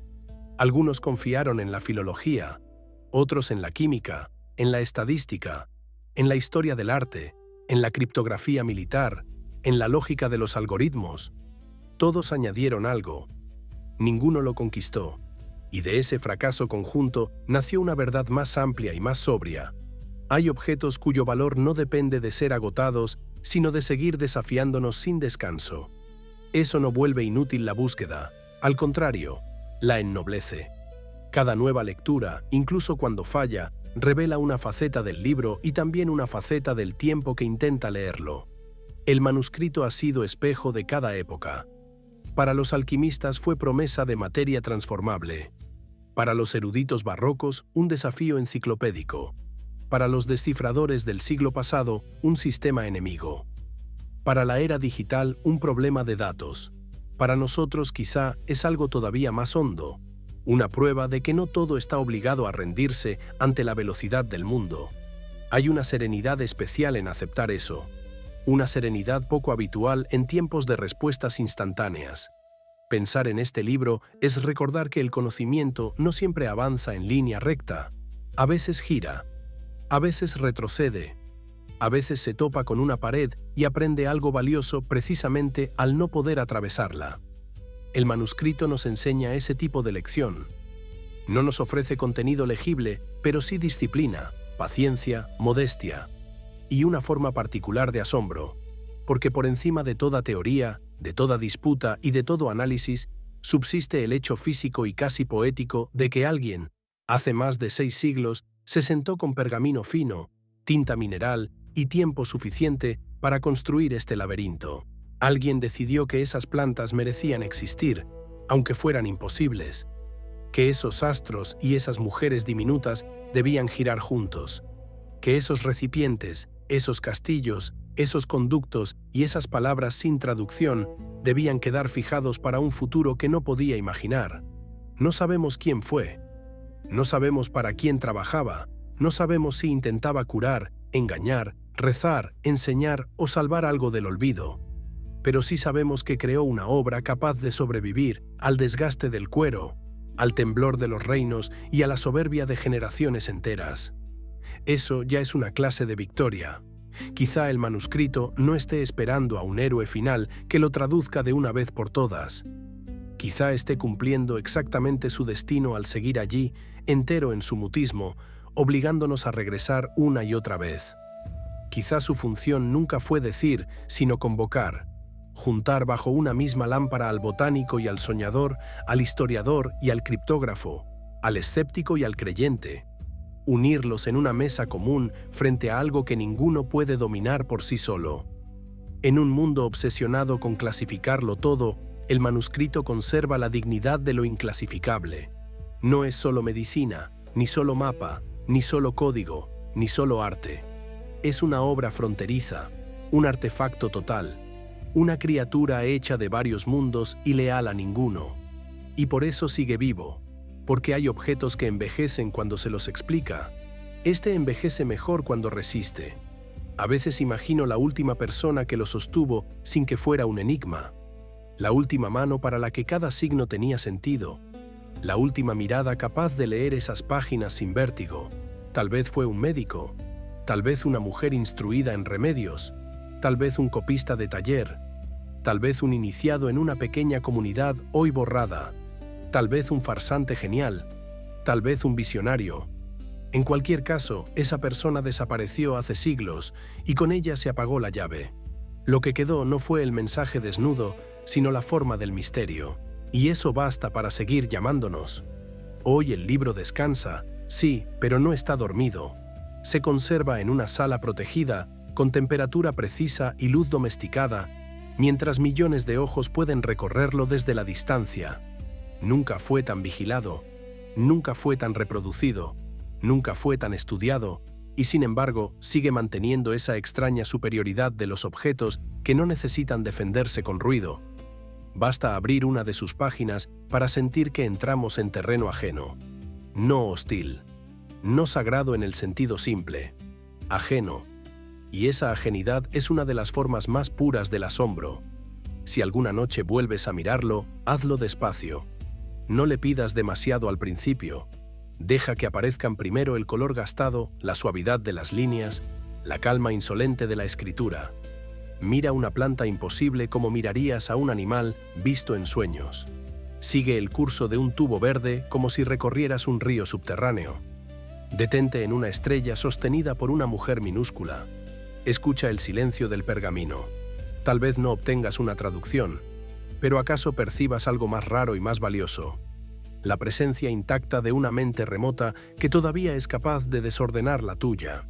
Algunos confiaron en la filología, otros en la química, en la estadística, en la historia del arte, en la criptografía militar, en la lógica de los algoritmos. Todos añadieron algo. Ninguno lo conquistó. Y de ese fracaso conjunto nació una verdad más amplia y más sobria. Hay objetos cuyo valor no depende de ser agotados sino de seguir desafiándonos sin descanso. Eso no vuelve inútil la búsqueda, al contrario, la ennoblece. Cada nueva lectura, incluso cuando falla, revela una faceta del libro y también una faceta del tiempo que intenta leerlo. El manuscrito ha sido espejo de cada época. Para los alquimistas fue promesa de materia transformable. Para los eruditos barrocos, un desafío enciclopédico. Para los descifradores del siglo pasado, un sistema enemigo. Para la era digital, un problema de datos. Para nosotros quizá es algo todavía más hondo, una prueba de que no todo está obligado a rendirse ante la velocidad del mundo. Hay una serenidad especial en aceptar eso, una serenidad poco habitual en tiempos de respuestas instantáneas. Pensar en este libro es recordar que el conocimiento no siempre avanza en línea recta. A veces gira, a veces retrocede, a veces se topa con una pared y aprende algo valioso precisamente al no poder atravesarla. El manuscrito nos enseña ese tipo de lección. No nos ofrece contenido legible, pero sí disciplina, paciencia, modestia y una forma particular de asombro, porque por encima de toda teoría, de toda disputa y de todo análisis, subsiste el hecho físico y casi poético de que alguien, hace más de 6 siglos, se sentó con pergamino fino, tinta mineral y tiempo suficiente para construir este laberinto. Alguien decidió que esas plantas merecían existir, aunque fueran imposibles, que esos astros y esas mujeres diminutas debían girar juntos, que esos recipientes, esos castillos, esos conductos y esas palabras sin traducción debían quedar fijados para un futuro que no podía imaginar. No sabemos quién fue, no sabemos para quién trabajaba, no sabemos si intentaba curar, engañar, rezar, enseñar o salvar algo del olvido. Pero sí sabemos que creó una obra capaz de sobrevivir al desgaste del cuero, al temblor de los reinos y a la soberbia de generaciones enteras. Eso ya es una clase de victoria. Quizá el manuscrito no esté esperando a un héroe final que lo traduzca de una vez por todas. Quizá esté cumpliendo exactamente su destino al seguir allí, entero en su mutismo, obligándonos a regresar una y otra vez. Quizá su función nunca fue decir, sino convocar, juntar bajo una misma lámpara al botánico y al soñador, al historiador y al criptógrafo, al escéptico y al creyente, unirlos en una mesa común frente a algo que ninguno puede dominar por sí solo. En un mundo obsesionado con clasificarlo todo, el manuscrito conserva la dignidad de lo inclasificable. No es solo medicina, ni solo mapa, ni solo código, ni solo arte. Es una obra fronteriza, un artefacto total, una criatura hecha de varios mundos y leal a ninguno. Y por eso sigue vivo, porque hay objetos que envejecen cuando se los explica. Este envejece mejor cuando resiste. A veces imagino la última persona que lo sostuvo sin que fuera un enigma, la última mano para la que cada signo tenía sentido, la última mirada capaz de leer esas páginas sin vértigo. Tal vez fue un médico, tal vez una mujer instruida en remedios, tal vez un copista de taller, tal vez un iniciado en una pequeña comunidad hoy borrada, tal vez un farsante genial, tal vez un visionario. En cualquier caso, esa persona desapareció hace siglos y con ella se apagó la llave. Lo que quedó no fue el mensaje desnudo, sino la forma del misterio. Y eso basta para seguir llamándonos. Hoy el libro descansa, sí, pero no está dormido. Se conserva en una sala protegida, con temperatura precisa y luz domesticada, mientras millones de ojos pueden recorrerlo desde la distancia. Nunca fue tan vigilado, nunca fue tan reproducido, nunca fue tan estudiado, y sin embargo sigue manteniendo esa extraña superioridad de los objetos que no necesitan defenderse con ruido. Basta abrir una de sus páginas para sentir que entramos en terreno ajeno, no hostil, no sagrado en el sentido simple, ajeno. Y esa ajenidad es una de las formas más puras del asombro. Si alguna noche vuelves a mirarlo, hazlo despacio. No le pidas demasiado al principio. Deja que aparezcan primero el color gastado, la suavidad de las líneas, la calma insolente de la escritura. Mira una planta imposible como mirarías a un animal visto en sueños. Sigue el curso de un tubo verde como si recorrieras un río subterráneo. Detente en una estrella sostenida por una mujer minúscula. Escucha el silencio del pergamino. Tal vez no obtengas una traducción, pero acaso percibas algo más raro y más valioso. La presencia intacta de una mente remota que todavía es capaz de desordenar la tuya.